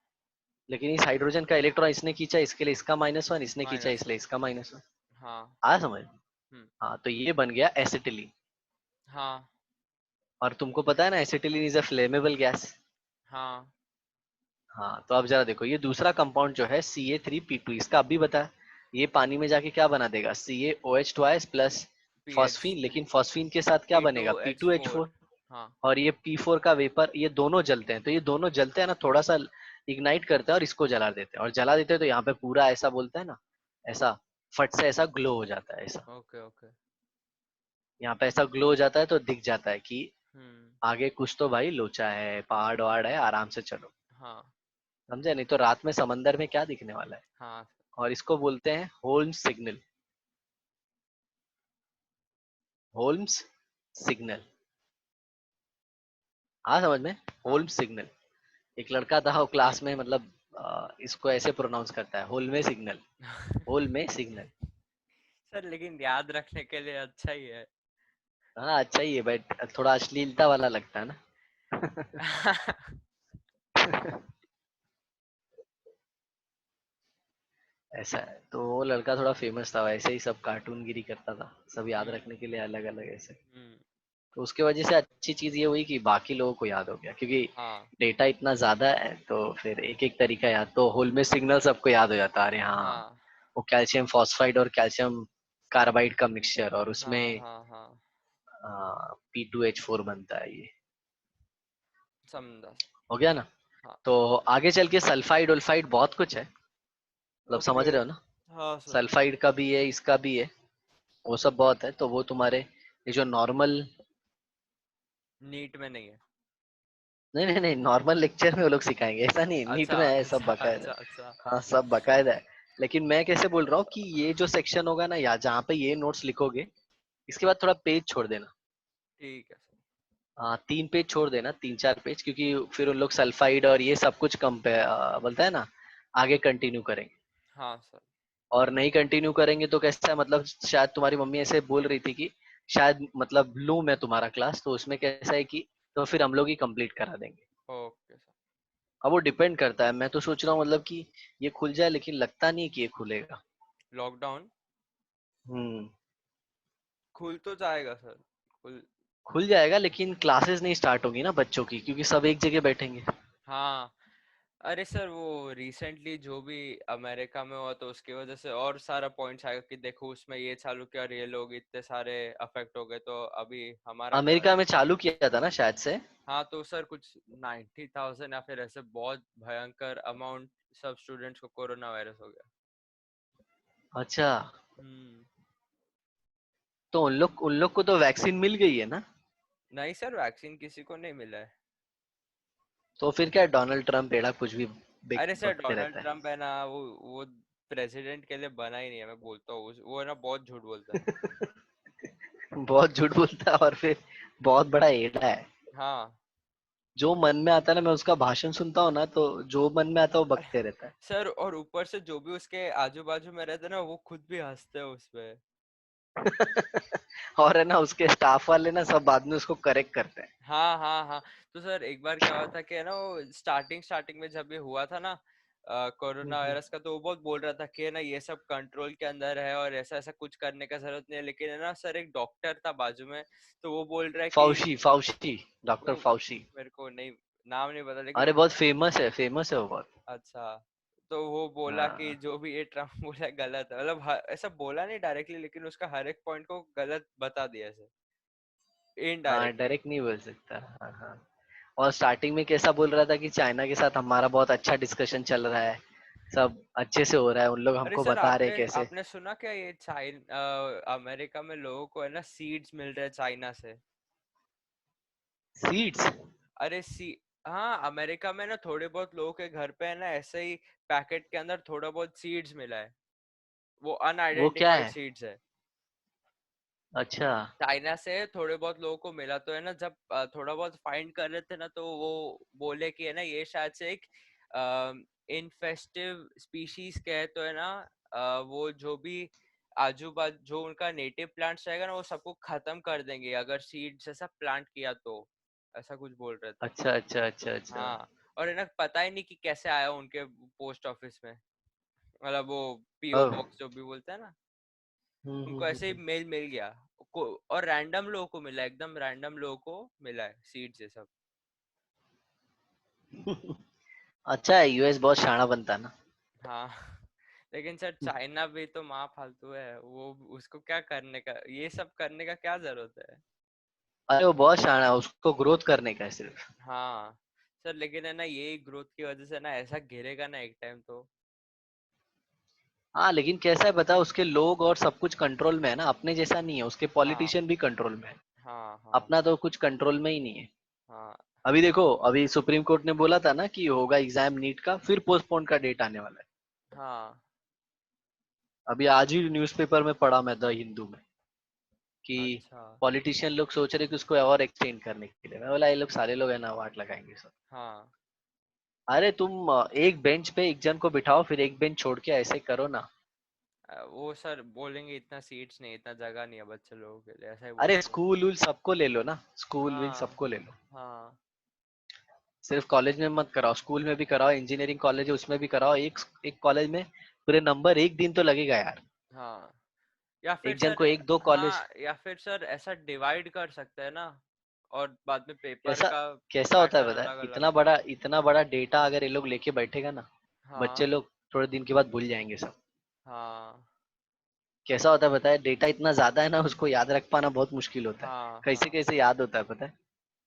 लेकिन इस हाइड्रोजन का इलेक्ट्रॉन इसने खींचा, इसके लिए इसका -1, इसने खींचा -1। इसलिए इसका -1। हाँ। आ समझ? हम्म। हाँ, तो ये बन गया एसिटिलीन। हाँ और तुमको पता है ना, acetylene is a flammable gas. हाँ हाँ, तो अब जरा देखो, ये दूसरा कंपाउंड जो है Ca3P2, इसका अभी बता, ये पानी में जाके क्या बना देगा, CaOH twice plus P H phosphine, three लेकिन फॉस्फीन के साथ क्या पी टू बनेगा, एच P2H4। फोर हाँ और ये P4 का वेपर, ये दोनों जलते हैं, तो ये दोनों जलते हैं ना, थोड़ा सा इग्नाइट करते हैं और इसको जला देते हैं, और जला देते हैं तो यहाँ पे पूरा ऐसा बोलता है ना, ऐसा फट से ऐसा ग्लो हो जाता है ऐसा, ओके ओके। यहाँ पे ऐसा ग्लो हो जाता है, तो दिख जाता है कि हम्म। आगे कुछ तो भाई लोचा है, पहाड़ वहाड़ है, आराम से चलो। हाँ समझे? नहीं तो रात में समंदर में क्या दिखने वाला है। हाँ और इसको बोलते हैं होल्म्स सिग्नल, होल्म्स सिग्नल। हाँ समझ में, हाँ। Holmes signal. एक लड़का था वो क्लास में, मतलब इसको ऐसे प्रोनाउंस करता है, होल में सिग्नल, होल में सिग्नल। सर लेकिन याद रखने के लिए अच्छा ही है। हाँ अच्छा ही है, बट थोड़ा अश्लीलता वाला लगता है ना। ऐसा है, तो वो लड़का थोड़ा फेमस था, वैसे ही सब कार्टून गिरी करता था, सब याद हम्म रखने के लिए अलग अलग ऐसे। हम्म। तो उसके वजह से अच्छी चीज ये हुई कि बाकी लोगों को याद हो गया, क्योंकि हाँ डेटा इतना ज्यादा है, तो फिर एक एक तरीका याद, तो होल में सिग्नल सबको याद हो जाता है, अरे हाँ, हाँ वो कैल्शियम फॉस्फाइड और कैल्शियम कार्बाइड का मिक्सचर, और हाँ उसमें हाँ हाँ। P2H4 बनता है ये। समझा। हो गया ना? हाँ तो आगे चल के सल्फाइड उल्फाइड बहुत कुछ है, मतलब समझ ओके। रहे हो ना, हाँ सर। सल्फाइड का भी है, इसका भी है, वो सब बहुत है, तो वो तुम्हारे ये जो नॉर्मल, नीट में नहीं है। नहीं नहीं नहीं, नॉर्मल लेक्चर में वो लोग सिखाएंगे, ऐसा नहीं, नीट अच्छा में है सब अच्छा बकायदा। अच्छा अच्छा। हाँ सब बकायदा है। लेकिन मैं कैसे बोल रहा हूँ कि ये जो सेक्शन होगा ना, या जहाँ पे ये नोट्स लिखोगे, इसके बाद थोड़ा पेज छोड़ देना। ठीक है सर। हाँ, 3 पेज छोड़ देना, 3 4 पेज, क्योंकि फिर उन लोग सल्फाइड और ये सब कुछ बोलता है ना, आगे कंटिन्यू करेंगे। हाँ सर। और नहीं कंटिन्यू करेंगे तो कैसा है, मतलब शायद तुम्हारी मम्मी ऐसे बोल रही थी कि शायद मतलब लूँ मैं तुम्हारा क्लास, तो उसमें कैसा है कि तो फिर हम लोग ही कंप्लीट करा देंगे। Okay sir. अब वो डिपेंड करता है, मैं तो सोच रहा हूँ मतलब कि ये खुल जाए, लेकिन लगता नहीं है कि ये खुलेगा। लॉकडाउन हम्म। खुल तो जाएगा सर। खुल खुल जाएगा लेकिन क्लासेस नहीं स्टार्ट होगी ना बच्चों की, क्योंकि सब एक जगह बैठेंगे। हाँ। अरे सर वो रिसेंटली जो भी अमेरिका में हुआ तो उसकी वजह से और सारा पॉइंट्स आएगा कि देखो उसमें ये चालू किया और ये लोग इतने सारे अफेक्ट हो गए, तो अभी हमारा क्या। अमेरिका में चालू किया था ना शायद से। हाँ तो सर कुछ 90,000 या फिर ऐसे बहुत भयंकर अमाउंट सब स्टूडेंट्स को कोरोना वायरस हो गया। अच्छा, हम्म। तो उन लोग को तो वैक्सीन मिल गई है ना। नहीं सर वैक्सीन किसी को नहीं मिला है। तो फिर क्या डोनाल्ड ट्रम्प एड़ा कुछ भी अरे सर बकते डोनाल्ड रहता है। ट्रम्प है ना, वो प्रेसिडेंट के लिए बना ही नहीं है, मैं बोलता हूँ वो है ना बहुत झूठ बोलता है। बहुत झूठ बोलता है और फिर बहुत बड़ा एड़ा है। हाँ। जो मन में आता है ना, मैं उसका भाषण सुनता हूँ ना, तो जो मन में आता है वो बकते रहता है। सर और ऊपर से जो भी उसके आजू बाजू में रहते हैं ना वो खुद भी हंसते हैं उस पे। और है ना, उसके स्टाफ वाले ना सब बाद में उसको करेक्ट करते हैं। हाँ हाँ हाँ। तो सर एक बार क्या हुआ था कि है ना वो स्टार्टिंग स्टार्टिंग में जब ये हुआ था ना कोरोना हम्म। वायरस का, तो वो बहुत बोल रहा था कि है ना ये सब कंट्रोल के अंदर है और ऐसा ऐसा कुछ करने का जरूरत नहीं है, लेकिन है ना सर एक डॉक्टर था बाजू में, तो वो बोल रहा है कि फाउशी फाउशी, डॉक्टर वो फाउशी। मेरे को नहीं नाम नहीं पता, लेकिन अरे वो बहुत फेमस है वो बहुत। अच्छा। तो वो बोला कि हाँ। जो भी ये ट्रम्प बोला है गलत है, मतलब ऐसा बोला नहीं डायरेक्टली, लेकिन उसका हर एक पॉइंट को गलत बता दिया ऐसे हाँ, इनडायरेक्टली। डायरेक्ट नहीं बोल सकता। हाँ हाँ। और स्टार्टिंग में कैसा बोल रहा था कि चाइना के साथ हमारा बहुत अच्छा डिस्कशन चल रहा है, सब अच्छे से हो रहा है, उन लोग अरे हमको सर बता रहे आपने हैं कैसे। आपने सुना क्या ये अमेरिका में लोगों को है ना सीड्स मिल रहे हैं चाइना से। सीड्स? अरे सी हाँ अमेरिका में ना थोड़े बहुत लोगों के घर पे है ना ऐसे ही पैकेट के अंदर थोड़ा बहुत सीड्स मिला है, वो वो क्या अनआइडेंटिफाइड है? सीड्स है। अच्छा। चाइना से थोड़े बहुत लोगों को मिला, तो है ना जब थोड़ा बहुत फाइंड कर रहे थे ना, तो वो बोले कि है ना ये शायद से एक इनफेस्टिव स्पीशीज के है, तो है ना वो जो भी आजू बाजू जो उनका नेटिव प्लांट्स रहेगा ना वो सबको खत्म कर देंगे अगर सीड्स ऐसा प्लांट किया तो, ऐसा कुछ बोल रहे थे। अच्छा अच्छा अच्छा अच्छा। हाँ। और है ना पता ही नहीं कि कैसे आया उनके पोस्ट ऑफिस में, मतलब वो पीओ अब बॉक्स जो भी बोलते हैं ना, उनको ऐसे ही हम्म। मेल मिल गया और रैंडम लोगों को मिला, एकदम रैंडम लोगों को मिला है सीड्स ये सब। अच्छा है, यूएस बहुत शाना बनता है ना। हाँ लेकिन सर चाइना भी तो माँ फालतू है, वो उसको क्या करने का, ये सब करने का क्या जरूरत है। अरे वो बहुत शाना है, उसको ग्रोथ करने का है सिर्फ। हाँ सर लेकिन है ना यही ग्रोथ की वजह से ना ऐसा गिरेगा ना एक टाइम तो। हाँ लेकिन कैसा है बता, उसके लोग और सब कुछ कंट्रोल में है ना, अपने जैसा नहीं है, उसके हाँ पॉलिटिशियन भी कंट्रोल में है। हाँ हाँ अपना तो कुछ कंट्रोल में ही नहीं है। हाँ अभी देखो, अभी सुप्रीम कोर्ट ने बोला था ना कि होगा एग्जाम नीट का, फिर पोस्टपोन का डेट आने वाला है। हाँ। अभी आज ही न्यूज़पेपर में पढ़ा मैं, द हिंदू में, कि अच्छा। पॉलिटिशियन लोग सोच रहे कि उसको और एक्सटेंड करने के लिए। मैं बोला ये लोग सारे लोग है ना वाट लगाएंगे सब। हाँ अरे तुम एक बेंच पे एक जन को बिठाओ, फिर एक बेंच छोड़ के ऐसे करो ना। वो सर बोलेंगे इतना सीट्स नहीं, इतना जगह नहीं है बच्चे लोगों के लिए, ऐसा ही अरे बोलेंगे। स्कूल वूल सबको ले लो ना, स्कूल वूल हाँ सबको ले लो। हाँ सिर्फ कॉलेज में मत कराओ, स्कूल में भी कराओ, इंजीनियरिंग कॉलेज है उसमें भी कराओ। एक एक कॉलेज में पूरे नंबर एक दिन तो लगेगा यार। हाँ। या फिर एक जन सर को एक दो कॉलेज। हाँ या फिर सर ऐसा डिवाइड कर सकते हैं ना, और बाद में पेपर कैसा का कैसा होता है पैटर्न पता है, अलग अलग। इतना बड़ा डेटा अगर ये लोग लेके बैठेगा ना, बच्चे हाँ लोग थोड़े दिन के बाद भूल जाएंगे सब। हाँ कैसा होता है पता है, डेटा इतना ज्यादा है ना, उसको याद रख पाना बहुत मुश्किल होता है। हाँ कैसे हाँ। कैसे याद होता है पता है।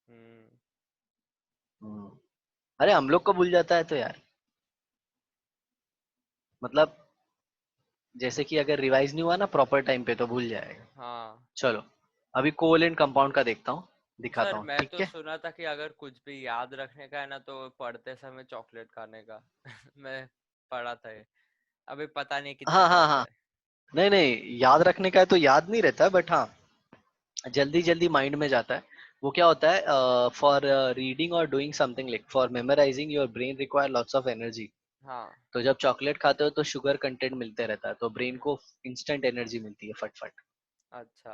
हम्म। हम्म। अरे हम लोग को भूल जाता है तो यार, मतलब जैसे कि अगर रिवाइज नहीं हुआ ना प्रॉपर टाइम पे तो भूल जाएगा। हाँ चलो, अभी कोवेलेंट कंपाउंड का देखता हूँ, दिखाता सर हूँ, मैं ठीक तो है। सुना था कि अगर कुछ भी याद रखने का है ना तो पढ़ते समय चॉकलेट खाने का मैं पढ़ा था ये, अभी पता नहीं कितना हाँ हाँ सच हाँ। है। नहीं नहीं, याद रखने का है तो याद नहीं रहता है, बट हाँ जल्दी जल्दी माइंड में जाता है। वो क्या होता है, फॉर रीडिंग और doing something, like for memorising your brain require lots of energy. हाँ। तो जब चॉकलेट खाते हो तो शुगर कंटेंट मिलते रहता है, तो ब्रेन को इंस्टेंट एनर्जी मिलती है फटफट। अच्छा।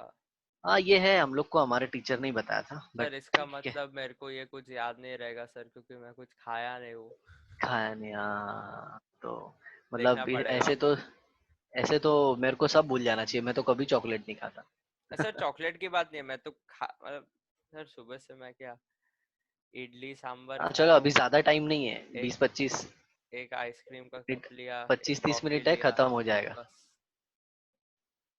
हाँ ये है, हम लोग को हमारे टीचर ने ही बताया था, बट सर इसका ठीक है। मतलब मेरे को ये कुछ याद नहीं रहेगा सर, क्योंकि मैं कुछ खाया नहीं हूँ। खाया नहीं, हाँ तो देखना मतलब पड़ेगा। ऐसे तो मेरे को सब भूल जाना चाहिए, मैं तो कभी चॉकलेट नहीं खाता। सर चॉकलेट की बात नहीं है, मैं तो खा मतलब सर सुबह से मैं क्या इडली सांभर हाँ चलो, खाया अभी हूँ। ज्यादा टाइम नहीं है, एक 20-25 एक आइसक्रीम का मिनट, कप लिया, एक 25-30 कॉफी मिनट है, लिया, खत्म हो जाएगा। बस।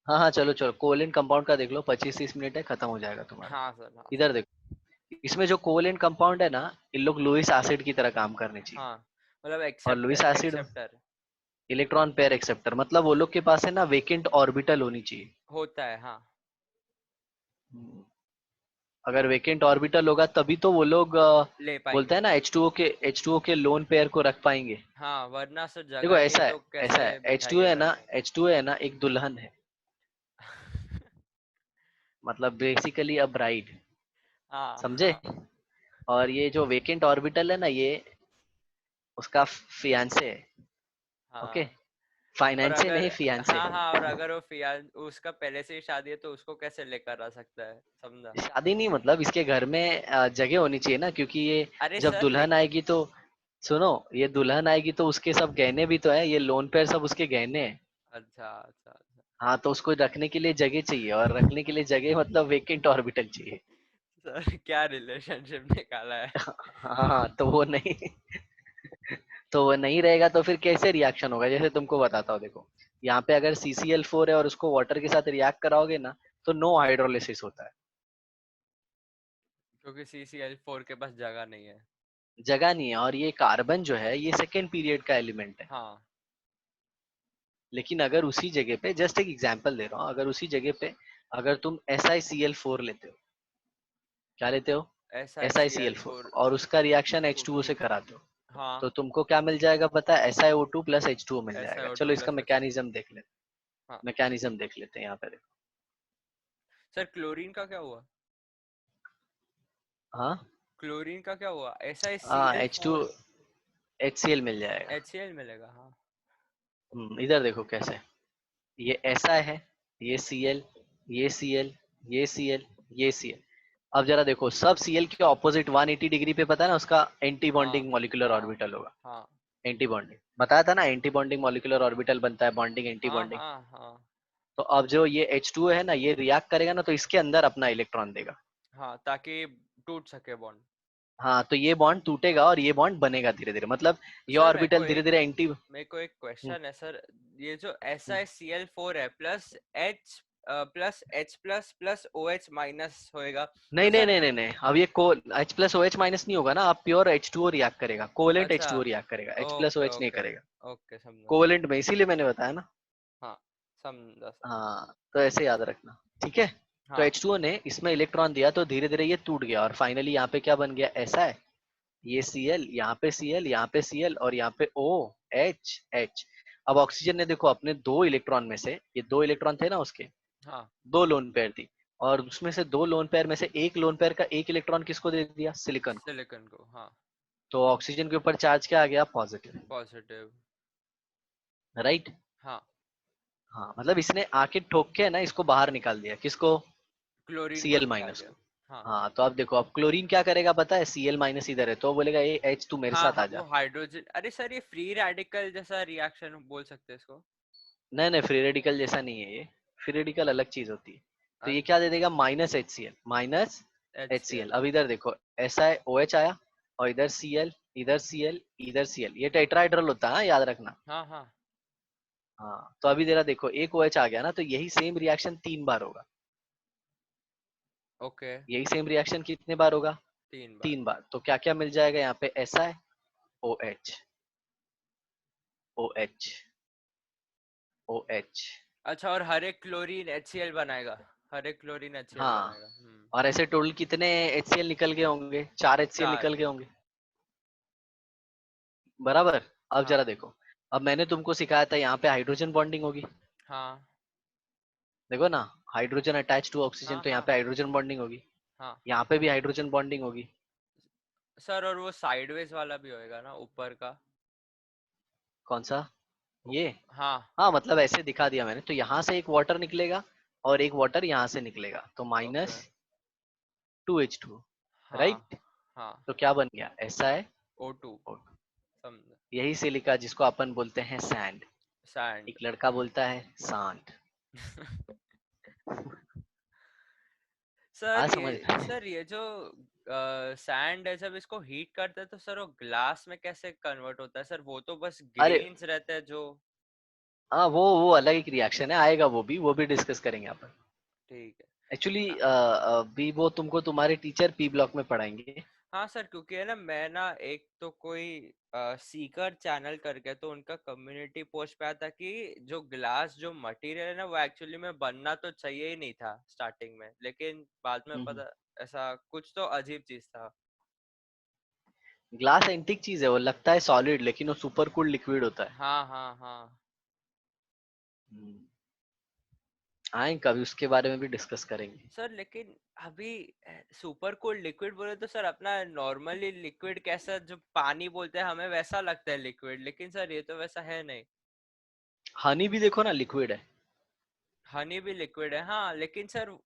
हाँ हाँ चलो चलो, कोवलेंट कंपाउंड का देख लो, 25-30 मिनट है, खत्म हो जाएगा तुम्हारा। हाँ सर, हाँ सर। इधर देखो, इसमें जो कोवलेंट कंपाउंड है ना, इन लोग लुईस एसिड की तरह काम करने चाहिए। हाँ मतलब और acceptor Lewis acid acceptor electron pair acceptor, मतलब वो लोग के पास है ना वेकेंट ऑर्बिटल होनी चाहिए। होता है, हाँ। अगर वेकेंट ऑर्बिटल होगा तभी तो वो लोग ले बोलते पाएंगे। हैं ना H2O के लोन पेयर को रख पाएंगे। हाँ, वरना सर देखो जगह नहीं ऐसा है, तो कैसे H2O बिठाइए है घर ना, में। H2O है ना एक दुल्हन है, मतलब बेसिकली अ ब्राइड, हाँ समझे। हाँ और ये जो वेकेंट ऑर्बिटल है ना, ये उसका फियांसे है। ओके, हाँ। और फाइनेंसे अगर नहीं, फियांसे। हाँ हाँ, और अगर वो फियान उसका पहले से ही शादी है तो उसको कैसे लेकर आ सकता है, समझा। शादी नहीं, मतलब इसके घर में जगह होनी चाहिए ना, क्योंकि ये अरे जब सर दुल्हन आएगी तो, सुनो, ये दुल्हन आएगी तो उसके सब गहने भी तो है, ये लोन पेयर सब उसके गहने हैं। अच्छा अच्छा अच्छा। हाँ तो उसको रखने के लिए जगह चाहिए, और रखने के लिए जगह मतलब वेकेंट ऑर्बिटल चाहिए। सर क्या रिलेशनशिप निकाला है। हाँ हाँ, तो वो नहीं तो वो नहीं रहेगा तो फिर कैसे रिएक्शन होगा, जैसे तुमको बताता हूँ, देखो यहाँ पे अगर CCl4 है और उसको वाटर के साथ रिएक्ट कराओगे ना, तो नो हाइड्रोलिसिस होता है। क्योंकि CCl4 के पास जगह नहीं है। जगह नहीं है, और ये कार्बन जो है ये सेकेंड पीरियड का एलिमेंट है। हाँ। लेकिन अगर उसी जगह पे, जस्ट एक एग्जांपल दे रहा हूँ, अगर उसी जगह पे अगर तुम SiCl4 लेते हो, क्या लेते हो, SiCl4, SiCl4। और उसका रिएक्शन H2O से कराते हो, हाँ। तो तुमको क्या मिल जाएगा पता है, SiO2 प्लस H2O मिल जाएगा। SiO2 चलो इसका प्लस H2। हाँ। मैकेनिज्म देख लेते हैं यहाँ पे, देखो। सर क्लोरीन का क्या हुआ। हाँ क्लोरीन का क्या हुआ, हाँ, H2 SiCl4। HCl मिल जाएगा। HCl मिलेगा, हाँ। इधर देखो कैसे, ये SI है, ये Cl, ये Cl, ये Cl, ये Cl। अब जरा देखो, सब Cl के ऑपोजिट 180 डिग्री पे पता है ना उसका एंटी हाँ बॉन्डिंग मॉलिक्यूलर हाँ ऑर्बिटल होगा। हाँ एंटी बॉन्डिंग बताया था ना, एंटी बॉन्डिंग मॉलिक्यूलर ऑर्बिटल बनता है, बॉन्डिंग एंटी हाँ बॉन्डिंग। हाँ हाँ तो अब जो ये H2O है ना, ये रिएक्ट करेगा ना, तो इसके अंदर अपना इलेक्ट्रॉन देगा। हाँ, ताकि टूट सके बॉन्ड। हाँ तो ये बॉन्ड टूटेगा और ये बॉन्ड बनेगा धीरे धीरे, मतलब ये सर ऑर्बिटल धीरे धीरे एंटी। मेरे को एक क्वेश्चन है सर। ये जो SiCl4 है प्लस H प्लस माइनस होएगा। तो नहीं नहीं सर नहीं नहीं नहीं, अब ये को H+OH- नहीं होगा ना, अब प्योर H2O रिएक्ट करेगा, कोवेलेंट अच्छा। H2O रिएक्ट करेगा, H प्लस ओके OH नहीं ओके। करेगा। ओके, समझा समझा। कोवेलेंट में, इसीलिए मैंने बताया ना। हाँ, समझा समझा। हाँ तो ऐसे याद रखना, ठीक है। तो हाँ H2O ने इसमें इलेक्ट्रॉन दिया तो धीरे धीरे ये टूट गया, और फाइनली यहाँ पे क्या बन गया, ऐसा है, ये Cl, यहाँ पे Cl, यहाँ पे Cl, और यहाँ पे OH। अब ऑक्सीजन ने देखो अपने दो इलेक्ट्रॉन में से, ये दो इलेक्ट्रॉन थे ना उसके, हाँ। दो लोन पेयर थी, और उसमें से दो लोन पेयर में से एक लोन पेयर का एक इलेक्ट्रॉन किसको दे दिया, सिलिकॉन को। सिलिकॉन को, हाँ। तो ऑक्सीजन के ऊपर चार्ज क्या आ गया, पॉजिटिव, पॉजिटिव। राइट। हाँ। हाँ मतलब इसने आके ठोक के है ना इसको बाहर निकाल दिया, किसको, क्लोरीन को Cl निकाल माइनस दिया। को। हाँ हाँ तो अब देखो, अब क्लोरीन क्या करेगा पता है, Cl माइनस इधर है तो बोलेगा ये H तू मेरे हाँ साथ हाँ, आ वो जा। हाइड्रोजन, अरे सर ये फ्री रेडिकल जैसा रिएक्शन बोल सकते हैं इसको। नहीं नहीं, फ्री रेडिकल जैसा नहीं है ये, फ्री रेडिकल अलग चीज होती है। तो ये क्या अच्छा। दे देगा, -HCl, माइनस HCl। HCl। अब इधर देखो, SiOH आया, और इधर Cl, इधर Cl, इधर Cl, ये टेट्राहेड्रल होता है हाँ, याद रखना। हाँ हाँ। हाँ तो अभी जरा देखो, एक OH आ गया ना, तो यही सेम रिएक्शन 3 बार होगा। ओके। यही सेम रिएक्शन कितने बार होगा, 3 बार। 3 बार। तो क्या क्या मिल जाएगा यहाँ पे, SiOH, OH, OH। अच्छा, और हर एक क्लोरीन HCl बनाएगा। हर एक क्लोरीन HCl हाँ, बनाएगा। और ऐसे टोटल कितने HCl निकल गए होंगे, 4 HCl 4। निकल गए होंगे, बराबर। अब हाँ जरा देखो, अब मैंने तुमको सिखाया था यहाँ पे हाइड्रोजन बॉन्डिंग होगी, हाँ देखो ना, हाइड्रोजन अटैच टू ऑक्सीजन, हाँ तो यहाँ हाँ पे हाइड्रोजन बॉन्डिंग होगी, हाँ। यहाँ पे भी हाइड्रोजन बॉन्डिंग होगी। सर और वो साइडवेज वाला भी होएगा ना, ऊपर का। कौन सा, ये, हाँ हाँ मतलब ऐसे दिखा दिया मैंने, तो यहाँ से एक वाटर निकलेगा, और एक वाटर यहाँ से निकलेगा, तो ओके। -2H2, हाँ राइट। हाँ। तो क्या बन गया, ऐसा है। O2। समझ। यही सिलिका जिसको अपन बोलते हैं सैंड, सैंड। एक लड़का बोलता है सांड। सर समझ ये में। सर ये जो सैंड है, जब इसको हीट करते हैं तो सर वो ग्लास में कैसे कन्वर्ट होता है सर? वो तो बस अरे ग्रेन्स रहते हैं जो। हाँ, वो अलग एक रिएक्शन है, आएगा वो भी डिस्कस करेंगे अपन। ठीक है। एक्चुअली अभी वो तुमको तुम्हारे टीचर पी ब्लॉक में पढ़ाएंगे। हाँ सर, क्योंकि है ना, मैं ना एक तो कोई सीकर चैनल करके, तो उनका कम्युनिटी पोस्ट पे आया था कि जो ग्लास जो मटेरियल है ना, वो एक्चुअली में बनना तो चाहिए ही नहीं था स्टार्टिंग में, लेकिन बाद में पता ऐसा कुछ तो अजीब चीज था। ग्लास एंटिक चीज है, वो लगता है सॉलिड लेकिन वो सुपर कूल लिक्विड होता है। हाँ हाँ हाँ। हम्म, आए कभी उसके बारे में भी डिस्कस करेंगे। सर लेकिन अभी सुपर कूल लिक्विड बोले तो सर अपना नॉर्मली लिक्विड कैसा जो पानी बोलते हैं हमें वैसा लगता है लिक्विड, लेकिन सर ये तो वैसा है नहीं। हनी भी देखो ना, लिक्विड है। हनी भी लिक्विड है हाँ, लेकिन सर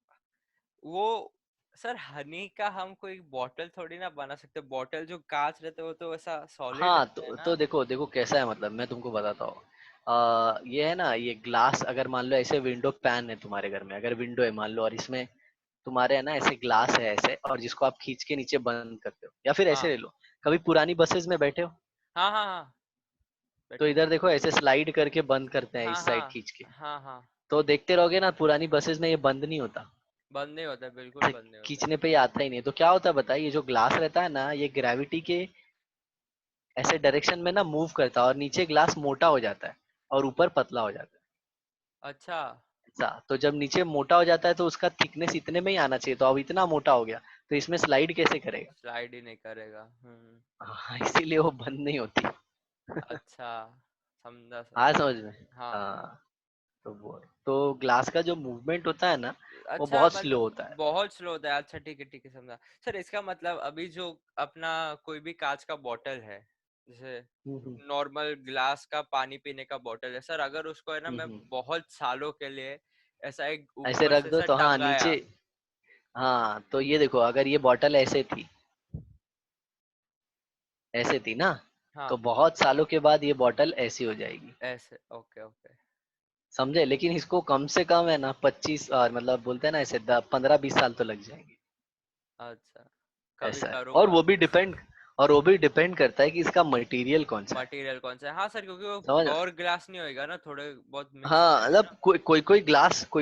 वो, सर हनी का हम कोई बॉटल थोड़ी ना बना सकते, बॉटल जो कांच रहते वो तो वैसा सॉलिड हाँ रहता है ना। तो देखो देखो कैसा है, मतलब मैं तुमको बताता हूँ। ये है ना, ये ग्लास अगर मान लो ऐसे विंडो पैन है तुम्हारे घर में, अगर विंडो है मान लो, और इसमें तुम्हारे है ना ऐसे ग्लास है ऐसे, और जिसको आप खींच के नीचे बंद करते हो, या फिर ऐसे हाँ ले लो। कभी पुरानी बसेस में बैठे हो, हाँ हाँ हाँ। तो बैठे। इधर देखो ऐसे स्लाइड करके बंद करते हैं हाँ इस साइड हाँ खींच के। हाँ हाँ। तो देखते रहोगे ना, पुरानी बसेस में ये बंद नहीं होता, बंद नहीं होता, बिल्कुल ऐसे बंद नहीं होता। खींचने पे ये आता ही नहीं। तो क्या होता है बताइए, ये जो ग्लास रहता है ना, ये ग्रेविटी के ऐसे डायरेक्शन में ना मूव करता है, और नीचे ग्लास मोटा हो जाता है और ऊपर पतला हो जाता है। अच्छा। ऐसा, तो जब नीचे मोटा हो जाता है तो उसका थिकनेस इतने में ही आना चाहिए, तो अब इतना मोटा हो गया, तो इसमें स्लाइड कैसे करेगा। स्लाइड ही नहीं करेगा। हाँ, इसीलिए वो बंद नहीं होती। अच्छा। समझा हाँ समझा। समझ में। हाँ। हाँ, तो वो तो ग्लास का जो मूवमेंट होता है ना, वो अच्छा बहुत स्लो मतलब होता है। बहुत स्लो होता है, अच्छा ठीक है समझा। सर इसका मतलब अभी जो अपना कोई भी कांच का बॉटल है, जैसे हम्म नॉर्मल ग्लास का पानी पीने का बॉटल है सर, अगर उसको है ना मैं हम्म। बहुत सालों के लिए ऐसा एक ऐसे ऊपर रख से दो सर तो हाँ नीचे। टंगाया। हाँ तो ये देखो, अगर ये बॉटल ऐसे थी ना, तो हाँ। बहुत सालों के बाद ये बॉटल ऐसी हो जाएगी। ऐसे ओके ओके। समझे, लेकिन इसको कम से कम है ना 25, और मतलब बोलते हैं ना ऐसे 15-20 साल तो लग जाएंगे। अच्छा, कभी ऐसा है, और करूंगा। वो भी डिपेंड करता है कि इसका मटेरियल कौन सा है। मटेरियल कौन सा है, हाँ सर, क्योंकि वो समझ रहे प्योर हो? ग्लास नहीं होएगा ना, थोड़े बहुत मिक्स हाँ रहेगा मतलब ना।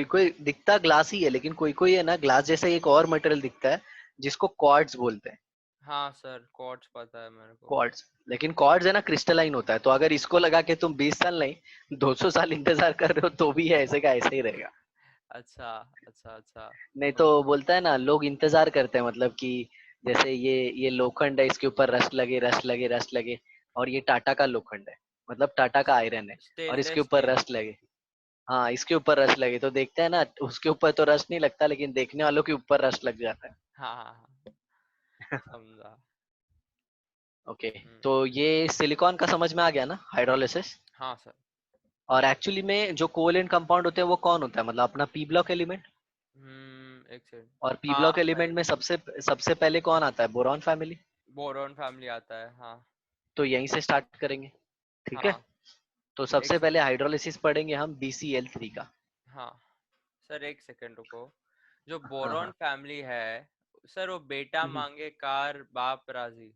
कोई दिखता ग्लास ही है, लेकिन कोई कोई है ना ग्लास जैसा एक और मटेरियल दिखता है, जिसको क्वार्ट्ज बोलते हैं। हाँ सर, क्वार्ट्ज पता है मेरे को। क्वार्ट्ज, लेकिन क्वार्ट्ज है ना क्रिस्टलाइन होता है, तो अगर इसको लगा के तुम 20 साल नहीं 200 साल इंतजार कर रहे हो तो भी ऐसे का ऐसे ही रहेगा। अच्छा अच्छा अच्छा। नहीं तो समझा। बोलता है ना, लोग इंतजार करते हैं, मतलब कि जैसे ये लोखंड है, इसके ऊपर रस्ट लगे, और ये टाटा का लोखंड है, मतलब टाटा का आयरन है, और इसके स्टेनलेस ऊपर स्टील। रस्ट लगे। हाँ, इसके ऊपर रस्ट लगे तो देखते हैं ना, उसके ऊपर तो रस्ट नहीं लगता, लेकिन देखने वालों के ऊपर रस्ट लग जाता हाँ हाँ हाँ। है। समझा। ओके, हम्म। तो ये सिलिकॉन का समझ में आ गया ना, हाइड्रोलिसिस। हाँ सर। और एक्चुअली में जो कोवलेंट कंपाउंड होते हैं वो कौन होता है, मतलब अपना पी ब्लॉक एलिमेंट। एक सेकंड। और पी ब्लॉक हाँ एलिमेंट सही। में सबसे सबसे पहले कौन आता है, बोरॉन फैमिली। बोरॉन फैमिली आता है हाँ। तो यहीं से स्टार्ट करेंगे, ठीक है। हाँ। तो एक सबसे पहले सेकंड। हाइड्रोलिसिस पढ़ेंगे हम BCl3 का। हाँ सर, एक सेकंड रुको। जो हाँ बोरॉन हाँ। फैमिली है सर, वो बेटा हम्म, मांगे कार बाप राजी।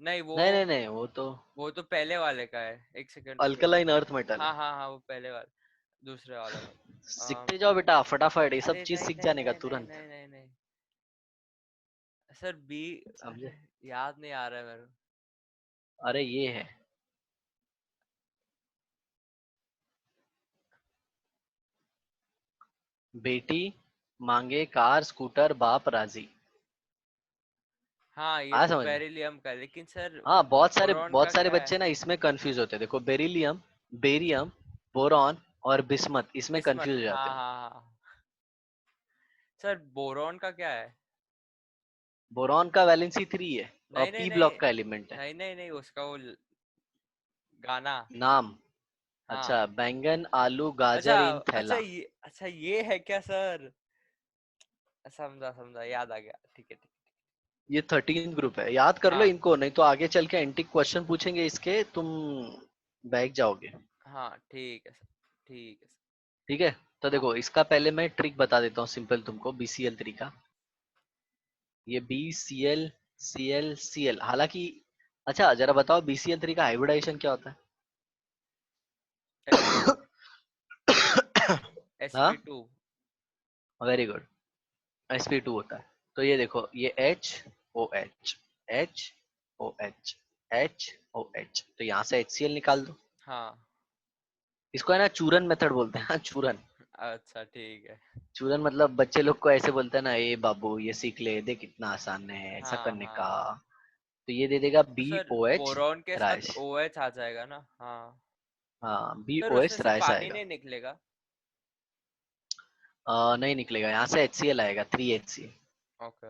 नहीं वो नहीं नहीं नहीं, वो तो वो तो पहले वाले का है, एक सेकंड रुको। अल्कलाइन अर्थ मेटल हाँ है। हाँ हाँ, वो पहले वाला, दूसरे वाला का। सीखते जाओ बेटा फटाफट, ये सब अरे चीज नहीं सीख नहीं जाने का नहीं नहीं तुरंत। नहीं नहीं नहीं सर बी। समझे। अरे याद नहीं आ रहा है मेरे अरे ये है, बेटी मांगे कार स्कूटर बाप राजी। को। हाँ ये आ तो समझ में। बेरिलियम का है, लेकिन सर हाँ, बोरॉन बहुत का सारे क्या है? बच्चे ना इसमें कंफ्यूज होते हैं, देखो बेरिलियम, बेरियम, बोरॉन और बिस्मत इसमें बिस्मत, कंफ्यूज हो हाँ जाते हो। हाँ हाँ। सर बोरॉन का क्या है? बोरॉन का वैलेंसी 3 है, और नहीं नहीं पी नहीं ब्लॉक का एलिमेंट है। नहीं नहीं नहीं, उसका वो गाना। नाम, अच्छा, हाँ। बैंगन आलू अच्छा। गाजर इन अच्छा थैला। ये है क्या सर? समझा समझा, याद आ गया, ठीक है ठीक ये 13 ग्रुप है, याद कर है। लो हाँ इनको, नहीं तो आगे चल के एंटी क्वेश्चन पूछेंगे इसके, तुम बैठ जाओगे। हाँ, ठीक है सर, ठीक है सर। ठीक है, तो हाँ देखो इसका पहले मैं ट्रिक बता देता हूँ सिंपल तुमको, BCl3 का। ये BCl हालांकि, अच्छा जरा बताओ BCl3 का हाइब्रिडाइजेशन क्या होता sp2 है? हाँ, sp2। वेरी गुड, sp2 होता है। तो ये देखो, ये HOH, HOH, HOH, तो यहाँ से HCl निकाल दो। हाँ। इसको है ना चूरन मेथड बोलते हैं, हाँ चूरन। अच्छा ठीक है। चूरन मतलब बच्चे लोग को ऐसे बोलते हैं ना, ए बाबू ये सीख ले, देख कितना आसान है ऐसा हाँ करने का। हाँ। तो ये दे देगा तो सर BOH बोरॉन के साथ राइस। OH आ जाएगा ना? हाँ। हाँ, सर उसमें BOH से राइस पानी आएगा। नहीं निकलेगा? नहीं निकलेगा, यहाँ से HCl आएगा, 3HCl। ओके।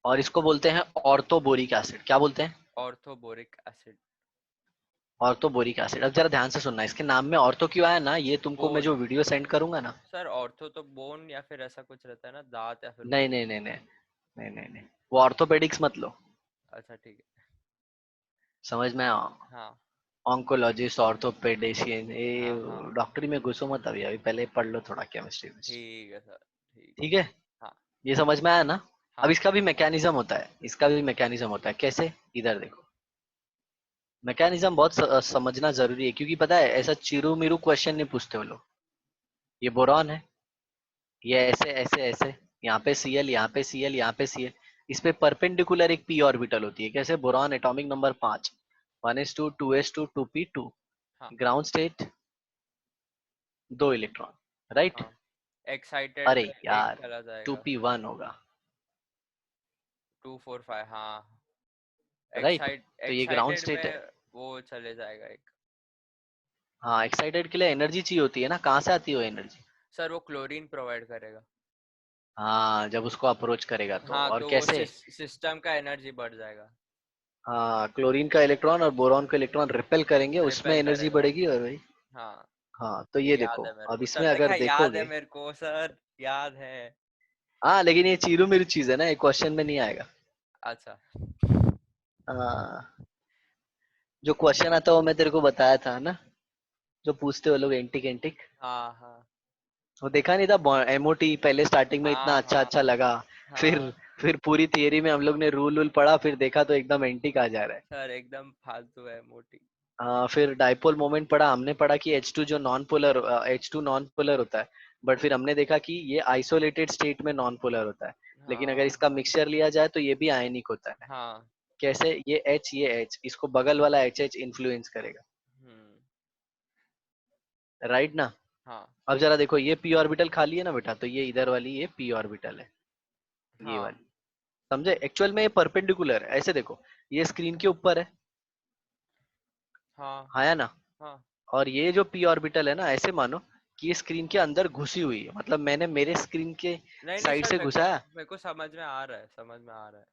और इसको बोलते हैं ऑर्थोबोरिक एसिड, क्या बोलते हैं? Orthoboric acid. Orthoboric acid. अब जरा ध्यान से सुनना, इसके नाम में ऑर्थो क्यों आया ना, ये तुमको मैं बोन। जो वीडियो सेंड करूंगा ना। सर ऑर्थो तो बोन या फिर ऐसा कुछ रहता है ना, दांत या फिर नहीं बोन। नहीं नहीं नहीं नहीं नहीं नहीं, वो ऑर्थोपेडिक्स मत लो। अच्छा ठीक है। समझ में आओ, हाँ ऑन्कोलॉजिस्ट ऑर्थोपेडिशियन, ये हाँ हाँ। डॉक्टरी में घुसो मत अभी, अभी पहले पढ़ लो थोड़ा केमिस्ट्री में। ठीक है सर, ठीक है। ठीक है, हाँ ये समझ में आया ना? अब हाँ इसका भी मैकेनिज्म होता है, इसका भी मैकेनिज्म होता है, कैसे? इधर देखो, मैकेनिज्म बहुत समझना जरूरी है, क्योंकि पता है ऐसा चिरू मिरू क्वेश्चन नहीं पूछते वो लोग। ये बोरॉन है, ये ऐसे ऐसे ऐसे, यहाँ पे Cl, यहाँ पे Cl, यहाँ पे Cl, इस पे परपेंडिकुलर एक p ऑर्बिटल होती है, कैसे? Boron atomic number 5, 1s2 2s2 2p2, हाँ ग्राउंड स्टेट 2 इलेक्ट्रॉन, राइट? हाँ। एक्साइटेड अरे में एक यार, चला जाएगा। 2p1 होगा, 2 4 5, हाँ। राइट? तो ये ग्राउंड एक्साइटेड स्टेट है। में वो चले जाएगा एक। हाँ, एक्साइटेड के लिए एनर्जी चाहिए होती है ना, कहाँ से आती है वो एनर्जी? सर वो क्लोरीन प्रोवाइड करेगा। हाँ, जब उसको अप्रोच करेगा तो, हाँ और तो वो कैसे? सिस्टम का एनर्जी बढ़ जाएगा। हाँ, क्लोरीन का इलेक्ट्रॉन और बोरॉन का इलेक्ट्रॉन रिपेल करेंगे, उसमें रिपेल एनर्जी करेगा। बढ़ेगी, और भाई। हाँ। हाँ, तो ये ये याद देखो, है मेरे अब को इसमें सर, अगर देखा, याद है देखोगे, मेरे को सर, याद है। हाँ लेकिन ये चीरू मेरी चीज है ना, ये क्वेश्चन में नहीं आएगा। अच्छा। हाँ, जो क्वेश्चन आता है वो मैं तेरे को बताया था ना, जो पूछते हो लोग एंटिक एंटिक, हाँ हाँ वो देखा नहीं था? एमओटी पहले स्टार्टिंग में इतना हाँ अच्छा हाँ अच्छा लगा, फिर हाँ। फिर पूरी थियरी में हम लोग ने रूल वूल पढ़ा, फिर देखा तो एकदम एंटिक आ जा रहा है। सर एकदम फालतू है मोटी। फिर डाइपोल मोमेंट पढ़ा, हमने पढ़ा कि H2 जो non polar, H2 non polar होता है, बट फिर हमने देखा कि ये आइसोलेटेड स्टेट में नॉन पोलर होता है, लेकिन अगर हाँ इसका हाँ मिक्सचर लिया जाए तो ये भी आयनिक होता है। हाँ। कैसे? ये H इसको बगल वाला HH इन्फ्लुएंस करेगा, हम्म। राइट ना? हाँ अब जरा देखो, ये p ऑर्बिटल खाली है ना बेटा, तो ये इधर वाली ये p ऑर्बिटल है, ये हाँ वाली, समझे? एक्चुअल में ये परपेंडिकुलर है, ऐसे देखो, ये स्क्रीन के ऊपर है, हाँ हाँ या ना? हाँ। और ये जो p ऑर्बिटल है ना, ऐसे मानो कि ये स्क्रीन के अंदर घुसी हुई है, मतलब मैंने मेरे स्क्रीन के नहीं नहीं साइड सर, से घुसाया। मेरे को समझ में आ रहा है, समझ में आ रहा है।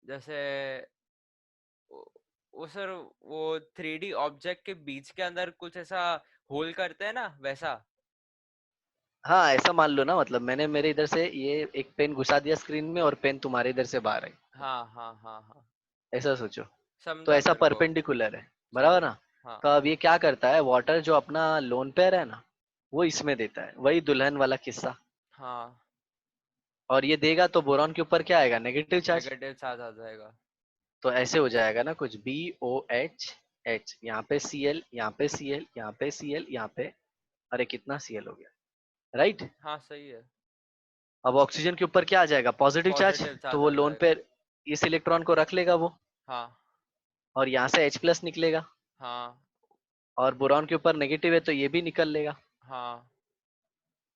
जैसे वो सर, वो 3D ऑब्जेक्ट के बीच के अंदर कुछ ऐसा होल करते हैं ना, वैसा। हाँ, ऐसा मान लो ना, मतलब मैंने मेरे इधर से ये एक पेन घुसा दिया स्क्रीन में, और पेन तुम्हारे इधर से बाहर आई, हाँ हाँ हाँ हाँ। ऐसा सोचो। तो समझा ऐसा मेरे को। परपेंडिकुलर है, बराबर समझा। ना? हाँ तो अब ये क्या करता है, वाटर जो अपना लोन पेयर है ना, वो इसमें देता है, वही दुल्हन वाला किस्सा। हाँ। और ये देगा तो बोरॉन के ऊपर क्या आएगा? Negative charge. नेगेटिव चार्ज आ जाएगा। तो ऐसे हो जाएगा ना कुछ, BOH, यहाँ पे Cl, यहाँ पे Cl, यहाँ पे Cl, यहाँ पे, अरे कितना Cl हो गया, राइट? हाँ सही है। अब ऑक्सीजन के ऊपर क्या आ जाएगा? Positive charge. पॉजिटिव तो चार्ज वो आ लोन जाएगा। पेयर इस इलेक्ट्रॉन को रख लेगा वो, हाँ और यहाँ से H प्लस निकलेगा, हाँ और बोरॉन के ऊपर नेगेटिव है तो ये भी निकल लेगा, हाँ।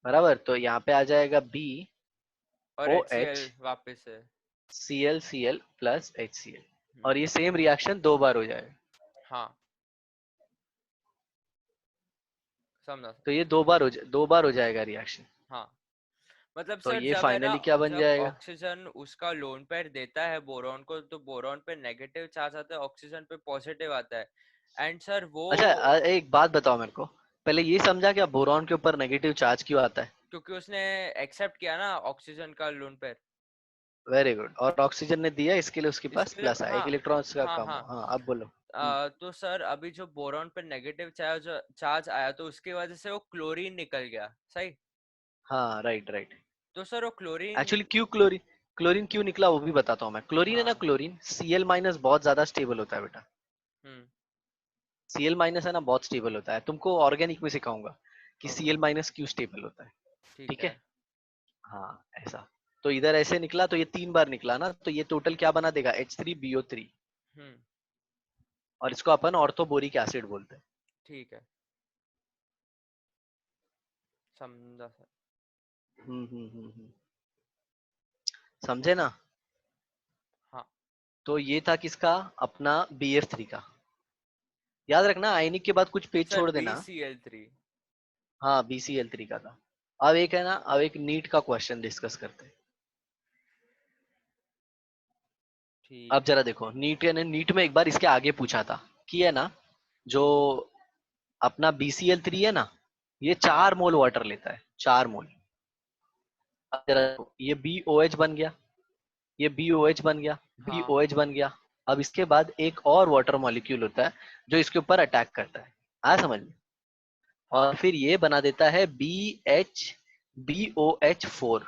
बराबर? तो यहाँ पे आ जाएगा और BOH HCl वापस से। Cl प्लस HCl, और हम्म। ये सेम रिएक्शन 2 बार हो जाएगा। हाँ समझा। तो ये 2 बार हो जाएगा रिएक्शन। हाँ मतलब तो सर, ये जब है ना, फाइनली क्या बन जब जाएगा? ऑक्सीजन उसका लोन पेयर देता है बोरॉन को, तो बोरॉन पे नेगेटिव चार्ज आता है, ऑक्सीजन पे पॉजिटिव आता है। एंड सर वो अच्छा एक बात बताओ मेरे को, पहले ये समझा क्या बोरॉन के ऊपर नेगेटिव चार्ज क्यों आता है? क्योंकि उसने एक्सेप्ट किया ना ऑक्सीजन का लोन पेयर। Very good. और ऑक्सीजन ने दिया, इसके लिए उसके पास इसके लिए प्लस आया, एक हाँ इलेक्ट्रॉन का हाँ कम हाँ। हुआ। हाँ अब बोलो। तो सर अभी जो बोरॉन पे नेगेटिव चार्ज चार्ज आया तो उसकी वजह से वो क्लोरीन निकल गया, सही? हाँ राइट राइट। तो सर वो क्लोरीन। एक्चुअली क्यों क्लोरीन, क्लोरीन क्यों निकला वो भी बताता हूँ मैं। क्लोरीन है ना, हाँ। क्लोरीन Cl माइनस बहुत ज्यादा स्टेबल होता है बेटा। हम्म। Cl माइनस है ना बहुत स्टेबल होता है, तुमको ऑर्गेनिक में सिखाऊंगा कि ओके। Cl माइनस क्यों स्टेबल होता है। ठीक ठीक है। है। हाँ ऐसा। तो इधर ऐसे निकला, तो ये 3 बार निकला ना, तो ये टोटल क्या बना देगा, H3BO3। हम्म। और इसको अपन ऑर्थोबोरिक एसिड बोलते हैं। ठीक है, समझा सर। हम्म। समझे ना? हाँ तो ये था किसका, अपना BF3 का। याद रखना आयनिक के बाद कुछ पेज सर, छोड़ बी देना। सी एल थ्री हाँ BCl3 का था। अब एक है ना, अब एक नीट का क्वेश्चन डिस्कस करते हैं। अब ठीक है। जरा देखो, नीट ने नीट में एक बार इसके आगे पूछा था कि है ना, जो अपना BCl3 है ना, ये हाँ 4 मोल वाटर लेता है, 4 मोल। अब जरा देखो, ये BOH बन गया, ये BOH बन गया, हाँ। BOH बन गया। अब इसके बाद एक और वाटर मॉलिक्यूल होता है जो इसके ऊपर अटैक करता है। आ समझ में? और हाँ। फिर ये बना देता है BOH4।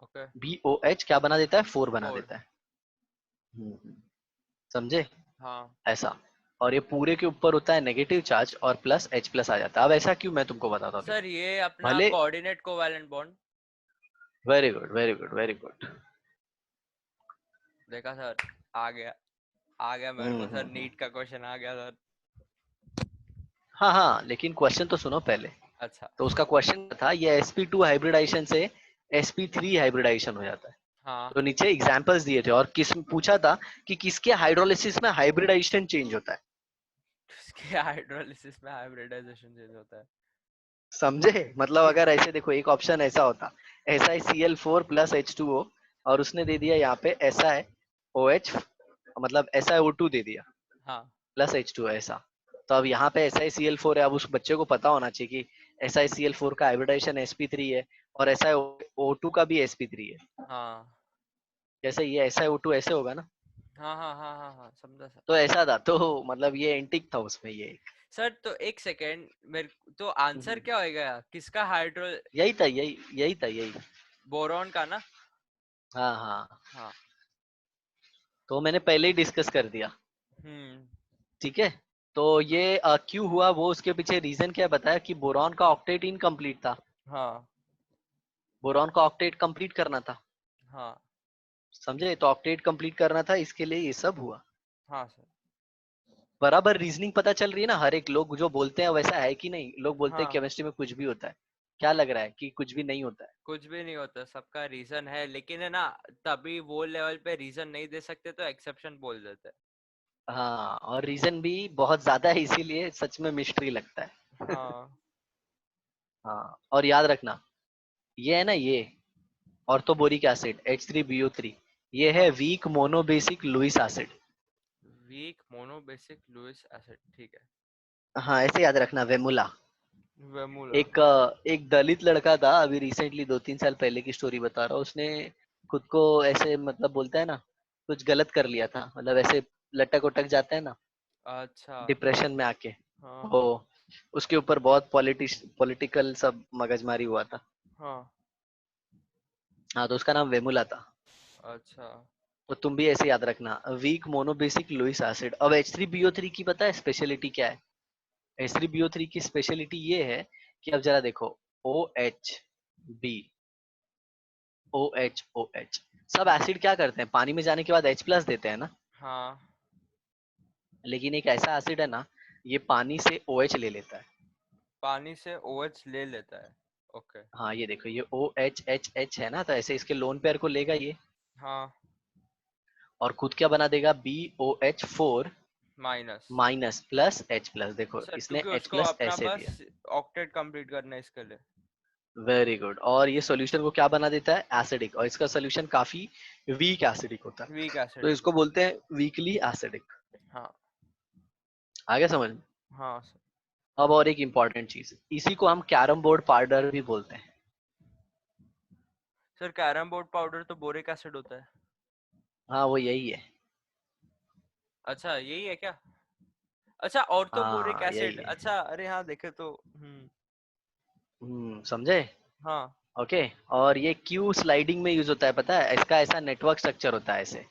ओके। BOH क्या बना देता है, 4 बना फोर। देता है। समझे? हाँ ऐसा। और ये पूरे के ऊपर होता है नेगेटिव चार्ज और प्लस H प्लस आ जाता है। अब ऐसा क्यों, मैं तुमको बताता हूँ सर, देखो। ये अपना भले, coordinate covalent bond. Very good very good very good. देखा सर, आ गया, आ गया मेरे को सर, हम्म। नीट का क्वेश्चन आ गया सर। हाँ हाँ, लेकिन क्वेश्चन तो सुनो पहले। अच्छा। तो उसका क्वेश्चन था, ये sp2 हाइब्रिडाइजेशन से sp3 हाइब्रिडाइजेशन हो जाता है। हाँ। तो नीचे एग्जांपल्स दिए थे, और किस पूछा था कि किसके हाइड्रोलिसिस में हाइब्रिडाइजेशन चेंज होता है। इसके हाइड्रोलिसिस में हाइब्रिडाइजेशन चेंज होता है। समझे? मतलब ठीक अगर है। ऐसे देखो, एक ऑप्शन ऐसा होता, SiCl4 प्लस H2O, और उसने दे दिया यहाँ पे SiOH, मतलब SiO2 दे दिया हाँ। प्लस H2O ऐसा। तो अब यहाँ पे SiCl4 है, अब उस बच्चे को पता होना चाहिए कि SiCl4 का हाइब्रिडाइजेशन sp3 है, और SiO2 का भी sp3 है। हाँ जैसे ये SiO2 ऐसे होगा ना, हाँ हाँ हाँ हाँ हाँ, समझा सर। तो ऐसा था। तो मतलब ये एंटिक था उसमें ये एक। सर तो एक सेकेंड, मेरे तो आंसर हम्म, क्या होएगा, किसका हाइड्रो? यही था, यही। बोरॉन का ना? हाँ हाँ। हाँ। तो मैंने पहले ही डिस्कस कर दिया। हम्म। ठीक है। तो ये क्यों हुआ, वो उसके पीछे रीजन क्या बताया, कि बोरॉन का ऑक्टेट इनकम्प्लीट था। हाँ बोरॉन का ऑक्टेट कंप्लीट करना था। हाँ समझे? तो ऑक्टेट कंप्लीट करना था, इसके लिए ये सब हुआ। हाँ सर। बराबर रीजनिंग पता चल रही है ना? हर एक लोग जो बोलते हैं वैसा है कि नहीं? लोग बोलते हैं हाँ, केमिस्ट्री में कुछ भी होता है। क्या लग रहा है कि कुछ भी नहीं होता है? कुछ भी नहीं होता, सबका रीजन है, लेकिन है ना, तभी वो लेवल पे रीजन नहीं दे सकते तो एक्सेप्शन बोल देते हाँ, और रीजन भी बहुत ज्यादा है, इसीलिए सच में मिस्ट्री लगता हैं। है। हाँ। हाँ, और याद रखना, ये है ना, ये ऑर्थोबोरिक एसिड H3BO3, ये है हाँ। Weak monobasic Lewis acid. Weak monobasic Lewis acid, ठीक है। हाँ ऐसे याद रखना, वेमुला। वेमुला। एक दलित लड़का था, अभी रिसेंटली 2-3 साल पहले की स्टोरी बता रहा हूँ, उसने खुद को ऐसे, मतलब बोलता है ना, कुछ गलत कर लिया था, मतलब ऐसे लटक उटक जाता है ना, अच्छा। डिप्रेशन में आके। हाँ वो हाँ उसके ऊपर बहुत पॉलिटिकल सब मगजमारी हुआ था। हाँ। हाँ, तो उसका नाम वेमुला था। अच्छा। तो तुम भी ऐसे याद रखना, वीक मोनोबेसिक लुइस एसिड। अब H3BO3 की पता है स्पेशलिटी क्या है? H3BO3 की स्पेशलिटी ये है कि अब जरा देखो, OH, OH सब एसिड क्या करते हैं, पानी में जाने के बाद H प्लस देते हैं ना। हाँ, लेकिन एक ऐसा एसिड है ना, ये पानी से OH ले लेता है। पानी से OH ले लेता है। ओके। हाँ ये देखो, ये OHHH है ना, तो ऐसे इसके लोन पेयर को लेगा ये, हाँ। और खुद क्या बना देगा, BOH4 minus. Minus plus H plus. देखो सर इसने क्योंकि H उसको प्लस अपना ऐसे बस दिया। ऑक्टेट कंप्लीट करना है इसके लिए। Very good. और ये सॉल्यूशन को क्या बना देता है, एसिडिक, और इसका सॉल्यूशन काफी वीक एसिडिक होता है। वीक तो एसिडिक इसको होता बोलते हैं वीकली एसिडिक। है। हाँ। आ गया समझ में? हाँ सर। अब और एक इम्पॉर्टेंट चीज, इसी को हम कैरम बोर्ड पाउडर भी बोलते हैं। सर कैरम बोर्ड पाउडर तो बोरिक एसिड होता है। हाँ वो यही है। अच्छा यही है क्या? अच्छा और तो बोरिक हाँ यही एसिड, है। अच्छा अरे हाँ देखे तो समझे? हाँ। ओके। और ये क्यू स्लाइडिंग में यूज होता है, पता है? इसका ऐसा नेटवर्क स्ट्रक्चर होता है ऐसे,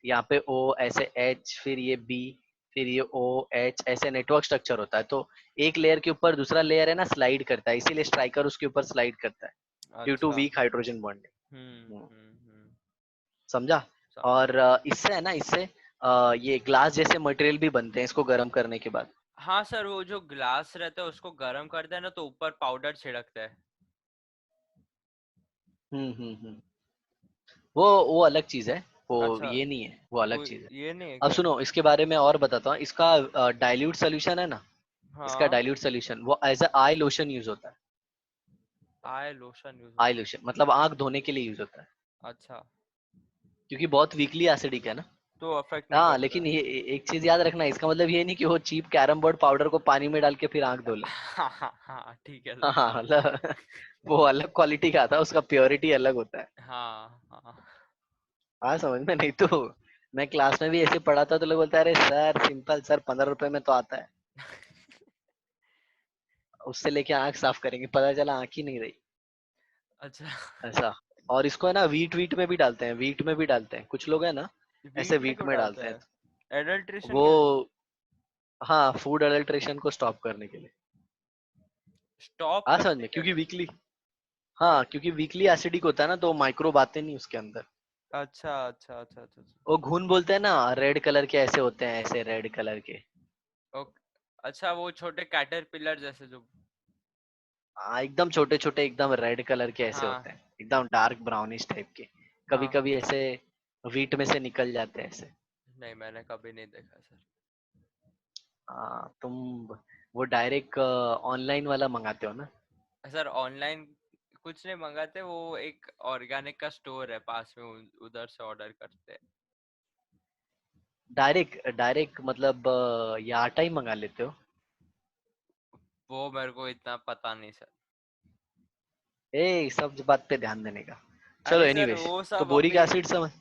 यहाँ पे ओ, ऐसे एच, फिर ये बी, फिर ये ओ एच, ऐसे नेटवर्क स्ट्रक्चर होता है। तो एक लेयर के ऊपर दूसरा लेयर है ना स्लाइड करता है, इसीलिए स्ट्राइकर उसके ऊपर स्लाइड करता है, ड्यू टू अच्छा। वीक हाइड्रोजन हम्म बॉन्डिंग। हम्म हम्म समझा? समझा। और इससे है ना, इससे ये ग्लास जैसे मटेरियल भी बनते हैं इसको गर्म करने के बाद। हाँ सर वो जो ग्लास रहता है उसको गर्म करते हैं ना तो ऊपर पाउडर छिड़कते हैं। हम्म। वो अलग चीज है, वो अच्छा। ये नहीं है, वो अलग वो चीज है। ये नहीं है अब क्या? सुनो इसके बारे में और बताता हूँ। इसका डाइल्यूट सोल्यूशन है ना, इसका हाँ। डाइल्यूट सोल्यूशन वो as a eye lotion use होता है। आय लोशन यूज आई होता है। लोशन मतलब आंख धोने के लिए यूज होता है, अच्छा। क्योंकि बहुत वीकली एसिडिक है ना। तो अफेक्ट नहीं हाँ करता लेकिन है। ये एक चीज याद रखना, इसका मतलब ये नहीं कि वो चीप कैरम बोर्ड पाउडर को पानी में डाल के फिर आंख धो ले। हाँ हाँ हाँ ठीक है हाँ सर। हाँ, मतलब वो अलग क्वालिटी का आता है, उसका प्योरिटी अलग होता है। हाँ हाँ। हाँ समझ में? नहीं तो मैं क्लास में भी ऐसे पढ़ाता तो लोग बोलते हैं अरे सर सिंपल सर, 15 रुपए में तो आता है, उससे लेके आंख साफ करेंगे, पता चला आंख ही नहीं रही। अच्छा। ऐसा। और इसको है ना वीट वीट में भी डालते हैं, वीट में भी डालते हैं कुछ लोग है ना, ऐसे वीट में वीट क्यों में डालते डालते हैं। हैं? एडल्ट्रेशन वो के लिए? हाँ, फूड अडल्ट्रेशन को स्टॉप करने के लिए। स्टॉप हाँ समझ करने में, के क्योंकि लिए? वीकली, हाँ क्योंकि वीकली एसिडिक होता है ना, तो माइक्रोब आते नहीं उसके अंदर। अच्छा अच्छा अच्छा अच्छा अच्छा। वो घुन बोलते हैं ना, रेड कलर के ऐसे होते हैं, ऐसे रेड कलर के। ओके। अच्छा वो छोटे कैटरपिलर जैसे जो। हाँ एकदम छोटे छोटे, एकदम रेड कलर के ऐसे हाँ होते हैं, एकदम डार्क ब्राउनिश टाइप के। कभी हाँ। कभी ऐसे वीट में से निकल जाते हैं ऐसे। नहीं मैंने कभी नहीं देखा सर। हाँ तुम वो डायरेक्ट ऑनलाइन वाला मंगाते हो ना? सर ऑनलाइन कुछ नहीं मंगाते, वो एक ऑर्गेनिक का स्टोर है पास में, उधर से ऑर्डर करते हैं। डायरेक्ट डायरेक्ट मतलब ये आटा ही मंगा लेते हो? वो मेरे को इतना पता नहीं सर। ए सब बात पे ध्यान देने का। चलो अरे सर एनीवेज, वो तो सब बोरिक अभी। एसिड समझ,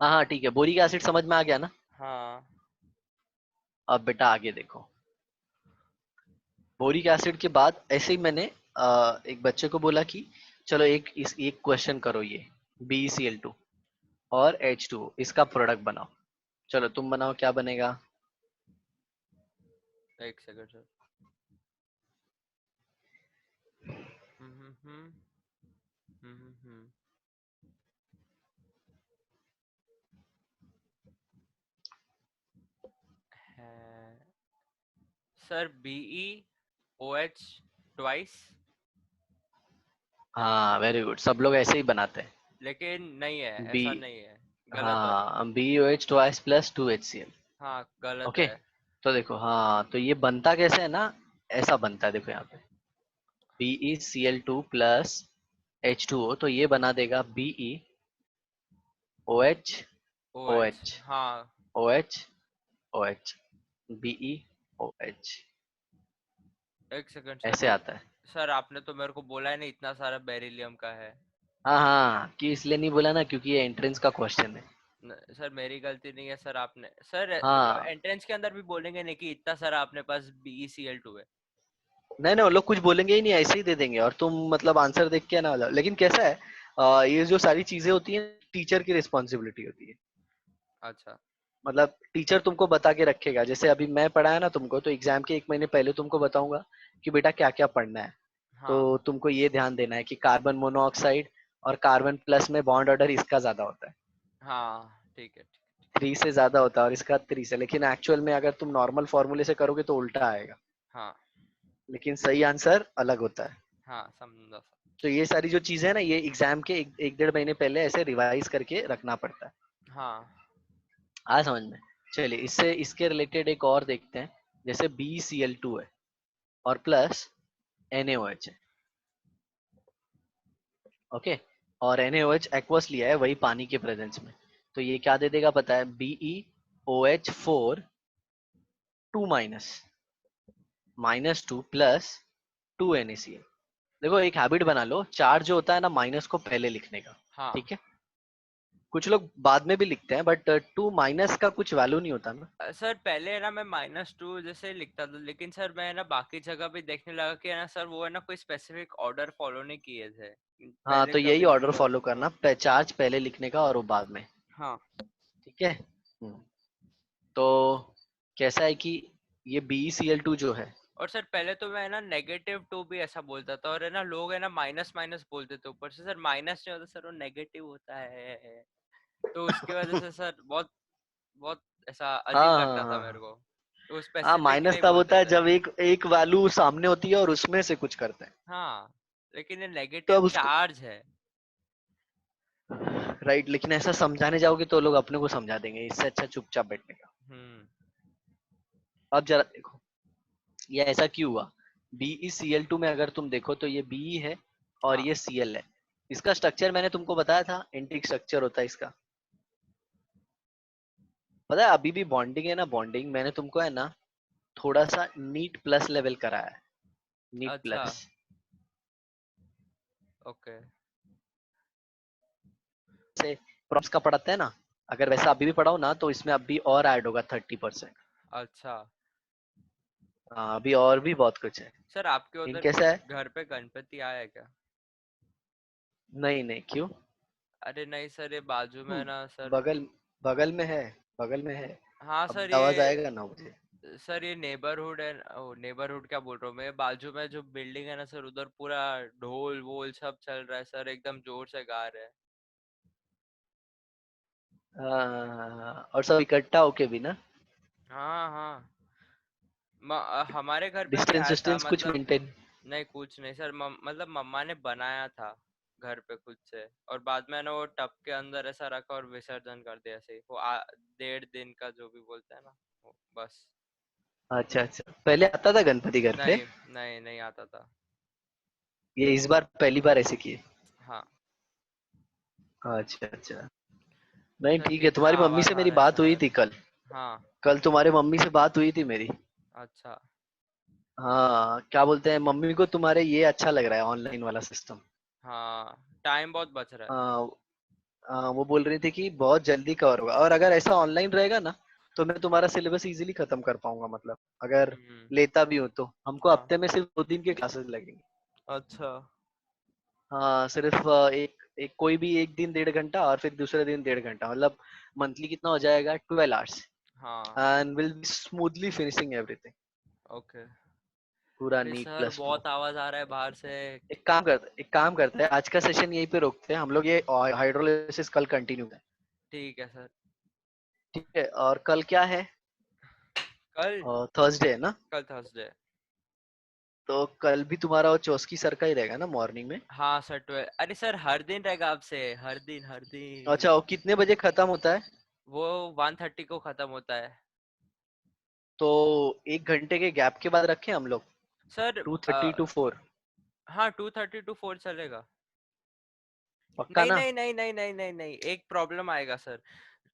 हाँ हाँ ठीक है, बोरिक एसिड समझ में आ गया ना? हाँ। अब बेटा आगे देखो। बोरिक एसिड के बाद ऐसे ही मैंने एक बच्चे को बोला कि चलो एक क्वेश्चन करो, ये BeCl2 और H2O इसका प्रोडक्ट बनाओ। चलो तुम बनाओ, क्या बनेगा? एक सेकंड सर। हम्म हम्म हम्म हम्म। है सर BeOH ट्वाइस। हाँ वेरी गुड, सब लोग ऐसे ही बनाते हैं। लेकिन नहीं है, बी, ऐसा नहीं है। गलत है। हाँ BeOH ट्वाइस प्लस 2HCl। हाँ गलत ओके, है। तो देखो हाँ, तो ये बनता कैसे है ना, ऐसा बनता है देखो यहाँ पे, BeCl2 प्लस H2O, तो ये बना देगा BeOH OH OH हाँ। OH OH BeOH, एक सेकंड सर ऐसे रुक। आता है। सर आपने तो मेरे को बोला है नहीं इतना सारा बेरिलियम का है। हाँ हाँ, कि इसलिए नहीं बोला ना क्योंकि ये एंट्रेंस का क्वेश्चन है। सर मेरी गलती नहीं है सर, आपने सर मतलब हाँ एंट्रेंस के अंदर भी बोलेंगे नहीं कि इतना सारा आपने पास BeCl2 है। नहीं नहीं, वो लोग कुछ बोलेंगे ही नहीं, ऐसे ही दे देंगे, और तुम मतलब आंसर देख के ना वाला। लेकिन कैसा है, ये जो सारी चीजें होती हैं टीचर की रिस्पॉन्सिबिलिटी होती है। अच्छा। मतलब टीचर तुमको बता के रखेगा, जैसे अभी मैं पढ़ाया ना तुमको, तो एग्जाम के 1 महीने पहले तुमको बताऊंगा कि बेटा क्या क्या पढ़ना है। तो हाँ तुमको ये ध्यान देना है कि कार्बन मोनोऑक्साइड और कार्बन प्लस में बॉन्ड ऑर्डर इसका ज्यादा होता है, हाँ ठीक है ठीक। 3 से ज्यादा होता है, और इसका 3 से। लेकिन एक्चुअल में अगर तुम नॉर्मल फॉर्मूले से करोगे तो उल्टा आएगा, हाँ लेकिन सही आंसर अलग होता है। हाँ समझा सर। तो ये सारी जो चीजें है ना, ये एग्जाम के 1-1.5 महीने पहले ऐसे रिवाइज करके रखना पड़ता है। हाँ आ समझ में? चलिए इससे इसके रिलेटेड एक और देखते हैं। जैसे BeCl2 है और प्लस NaOH है। ओके, और NaOH एक्वस लिया है, वही पानी के प्रेजेंस में। तो ये क्या दे देगा पता है? BeOH4 2 minus -2 plus 2 NaCl। देखो एक हैबिट बना लो, चार्ज जो होता है ना माइनस को पहले लिखने का, हाँ ठीक है। कुछ लोग बाद में भी लिखते हैं, बट 2 माइनस का कुछ वैल्यू नहीं होता ना। सर पहले ना मैं -2 जैसे लिखता था, लेकिन सर मैं ना बाकी जगह भी देखने लगा कि है ना सर वो है ना कोई स्पेसिफिक ऑर्डर फॉलो नहीं किए थे हाँ, पहले तो यही कभी भी ऑर्डर हुआ। फॉलो करना, चार्ज पहले लिखने का और वो बाद में, हाँ ठीक है। तो कैसा है कि ये BeCl2 जो है, और सर पहले तो मैं है ना -2 भी ऐसा बोलता था, और है ना लोग है ना माइनस माइनस बोलते थे ऊपर से, सर माइनस नहीं होता सर, वो नेगेटिव होता है। तो उसकी वजह से सर बहुत बहुत ऐसा हाँ अजीब हाँ लगता था मेरे हाँ को, तो हाँ, स्पेसिफिक माइनस नहीं तब होता बोलते है थे। जब एक एक वैल्यू सामने होती है और उसमें से कुछ करते हैं। हाँ लेकिन ये तो नेगेटिव अब उसको चार्ज है। राइट, लेकिन ऐसा समझाने जाओगे तो लोग अपने को समझा देंगे, इससे अच्छा चुपचाप बैठने का। हम्म। अब जरा देखो ये ऐसा क्यों हुआ। BeCl2 में अगर तुम देखो तो ये Be है और हाँ ये Cl है। इसका स्ट्रक्चर मैंने तुमको बताया था, एंटीक स्ट्रक्चर होता है इसका, पता है। अभी भी बॉन्डिंग है ना, बॉन्डिंग मैंने तुमको है ना थोड़ा सा नीट प्लस लेवल कराया है, नीट अच्छा प्लस ओके। से प्रॉप्स का पढ़ाते हैं ना, अगर वैसा अभी भी पढ़ाओ ना तो इसमें अभी और ऐड होगा 30%। अच्छा हाँ, अभी और भी बहुत कुछ है। सर आपके इन उधर कैसा है, घर पे गणपति आया है क्या? नहीं नहीं क्यों। अरे नहीं सर, ये बाजू में है ना सर। बगल बगल में है, बगल में है। हाँ अब सर आवाज ये, आएगा ना मुझे। सर ये नेबरहुड है, ओ नेबरहुड क्या बोल रहा हूँ मैं, बाजू में जो बिल्डिंग है ना सर, उधर पूरा ढोल वोल सब चल रहा है सर, एकदम जोर से गा रहे हैं। हाँ, और सब इकट्ठा होके भी ना। हाँ हाँ। हमारे घर पे भी डिस्टेंस आया था, डिस्टेंस कुछ मतलब मेंटेन। नहीं कुछ नहीं सर, मतलब मम्मा ने बनाया था घर पे खुद से, और बाद में ना वो टब के अंदर ऐसा रखा और विसर्जन कर दिया, ऐसे ही वो 1.5 दिन का जो भी बोलते हैं ना, वो बस। अच्छा अच्छा, पहले आता था गणपति घर पे। नहीं नहीं नहीं आता था। ये इस बार पहली बार ऐसे किए। हाँ अच्छा अच्छा, नहीं सर ठीक है। कितना तुम्हारी मम्मी आवाज से आ मेरी रहा है बात हुई बाहर। थी कल। हाँ कल तुम्हारे मम्मी से बात हुई थी मेरी। अच्छा। हाँ, क्या बोलते हैं, मम्मी को तुम्हारे ये अच्छा लग रहा है ऑनलाइन वाला सिस्टम। हाँ टाइम बहुत बच रहा है। हाँ हाँ, वो बोल रही थी कि बहुत जल्दी कवर होगा, और अगर ऐसा ऑनलाइन रहेगा ना तो मैं तुम्हारा सिलेबस इजीली खत्म कर पाऊंगा, मतलब अगर हम्म। लेता भी हूँ तो हमको हाँ हफ्ते में सिर्फ 2 दिन के क्लासेस लगेंगे। अच्छा। हाँ, सिर्फ एक एक कोई भी एक दिन 1.5 घंटा और फिर दूसरे दिन 1.5 घंटा, मतलब मंथली कितना हो जाएगा, 12 आवर्स। हाँ and will be smoothly finishing everything, okay. पूरा अरे नीट सर प्लस प्रो। बहुत आवाज आ रहा है बाहर से। एक काम करते हैं, आज का सेशन यहीं पे रोकते हैं हम लोग, ये हाइड्रोलिसिस कल कंटिन्यू है। ठीक है सर। ठीक है, और कल क्या है, कल, थर्सडे है ना। कल थर्सडे। तो कल भी तुम्हारा वो चौस्की सर का ही रहेगा ना मॉर्निंग में। हाँ सर 12, अरे सर हर दिन रहेगा आपसे, हर दिन हर अच्छा, दिन। वो कितने बजे खत्म होता है। वो 1:30 को खत्म होता है। तो 1 घंटे के गैप के बाद रखें हम लोग, सर 2:30 to 4। हाँ 2:30 to 4 चलेगा। पक्का नहीं ना। नहीं नहीं नहीं नहीं नहीं नहीं, एक प्रॉब्लम आएगा सर।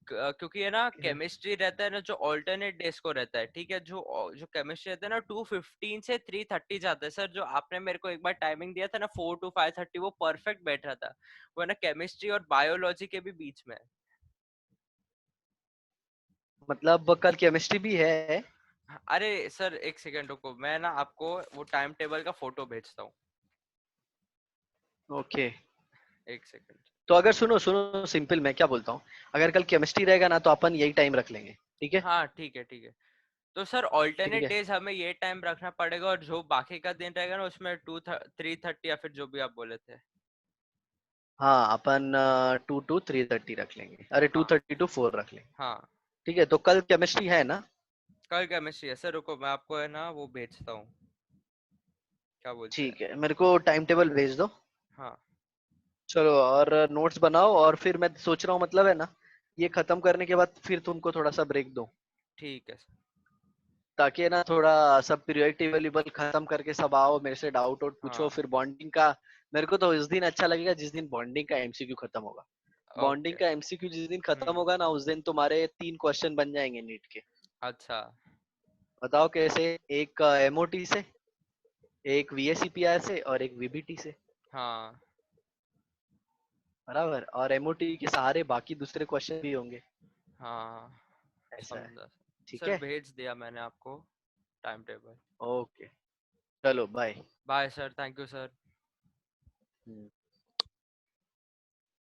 क्योंकि है ना केमिस्ट्री रहता है ना जो ऑल्टरनेट डेज को रहता है, ठीक है, जो केमिस्ट्री रहता है ना 2:15 से 3:30 जाता है सर, जो आपने मेरे को एक बार टाइमिंग दिया था ना 4 to 5:30, वो परफेक्ट बैठ रहा था। वो है ना केमिस्ट्री और बायोलॉजी के भी बीच में। मतलब कल केमिस्ट्री भी है। अरे सर एक सेकंड रुको, मैं ना आपको वो टाइम टेबल का फोटो भेजता हूँ। ओके। एक सेकंड। तो अगर सुनो सुनो, सिंपल मैं क्या बोलता हूँ, अगर कल केमिस्ट्री रहेगा ना तो अपन यही टाइम रख लेंगे, ठीक है। हाँ ठीक है ठीक है। तो सर ठीक ऑल्टरनेट है, डेज हमें ये टाइम रखना पड़ेगा, और जो बाकी का दिन रहेगा ना उसमें 3:30 या फिर जो भी आप बोले थे। हाँ अपन 2 to 3:30 रख लेंगे, अरे टू हाँ थर्टी टू फोर रख लेंगे। हाँ। ठीक है, तो कल केमिस्ट्री है ना। कल केमिस्ट्री है सर, रुको मैं आपको है ना वो भेजता हूँ, क्या बोलते हैं। ठीक है, मेरे को टाइम टेबल भेज दो। हाँ चलो, और नोट्स बनाओ, और फिर मैं सोच रहा हूँ मतलब है ना, ये खत्म करने के बाद फिर तुमको थोड़ा सा ब्रेक दो, ठीक है सर। ताकि है ना थोड़ा सब पीरियोडिक टेबल वेबल खत्म करके सब आओ, मेरे से डाउट आउट पूछो, हाँ फिर बॉन्डिंग का। मेरे को तो उस दिन अच्छा लगेगा जिस दिन बॉन्डिंग का एमसीक्यू खत्म होगा। Bonding okay. का एमसीक्यू जिस दिन खत्म हम्म। होगा ना, उस दिन तुम्हारे 3 क्वेश्चन बन जाएंगे नीट के। अच्छा बताओ कैसे, एक एमओटी से, एक वीएससीपीआर से और एक वीबीटी से, हाँ बराबर। और एमओटी के सहारे बाकी दूसरे क्वेश्चन भी होंगे। हाँ, ऐसा है। समझा। ठीक सर है। भेज दिया मैंने आपको टाइम टेबल। ओके, चलो bye. Bye sir, thank you sir.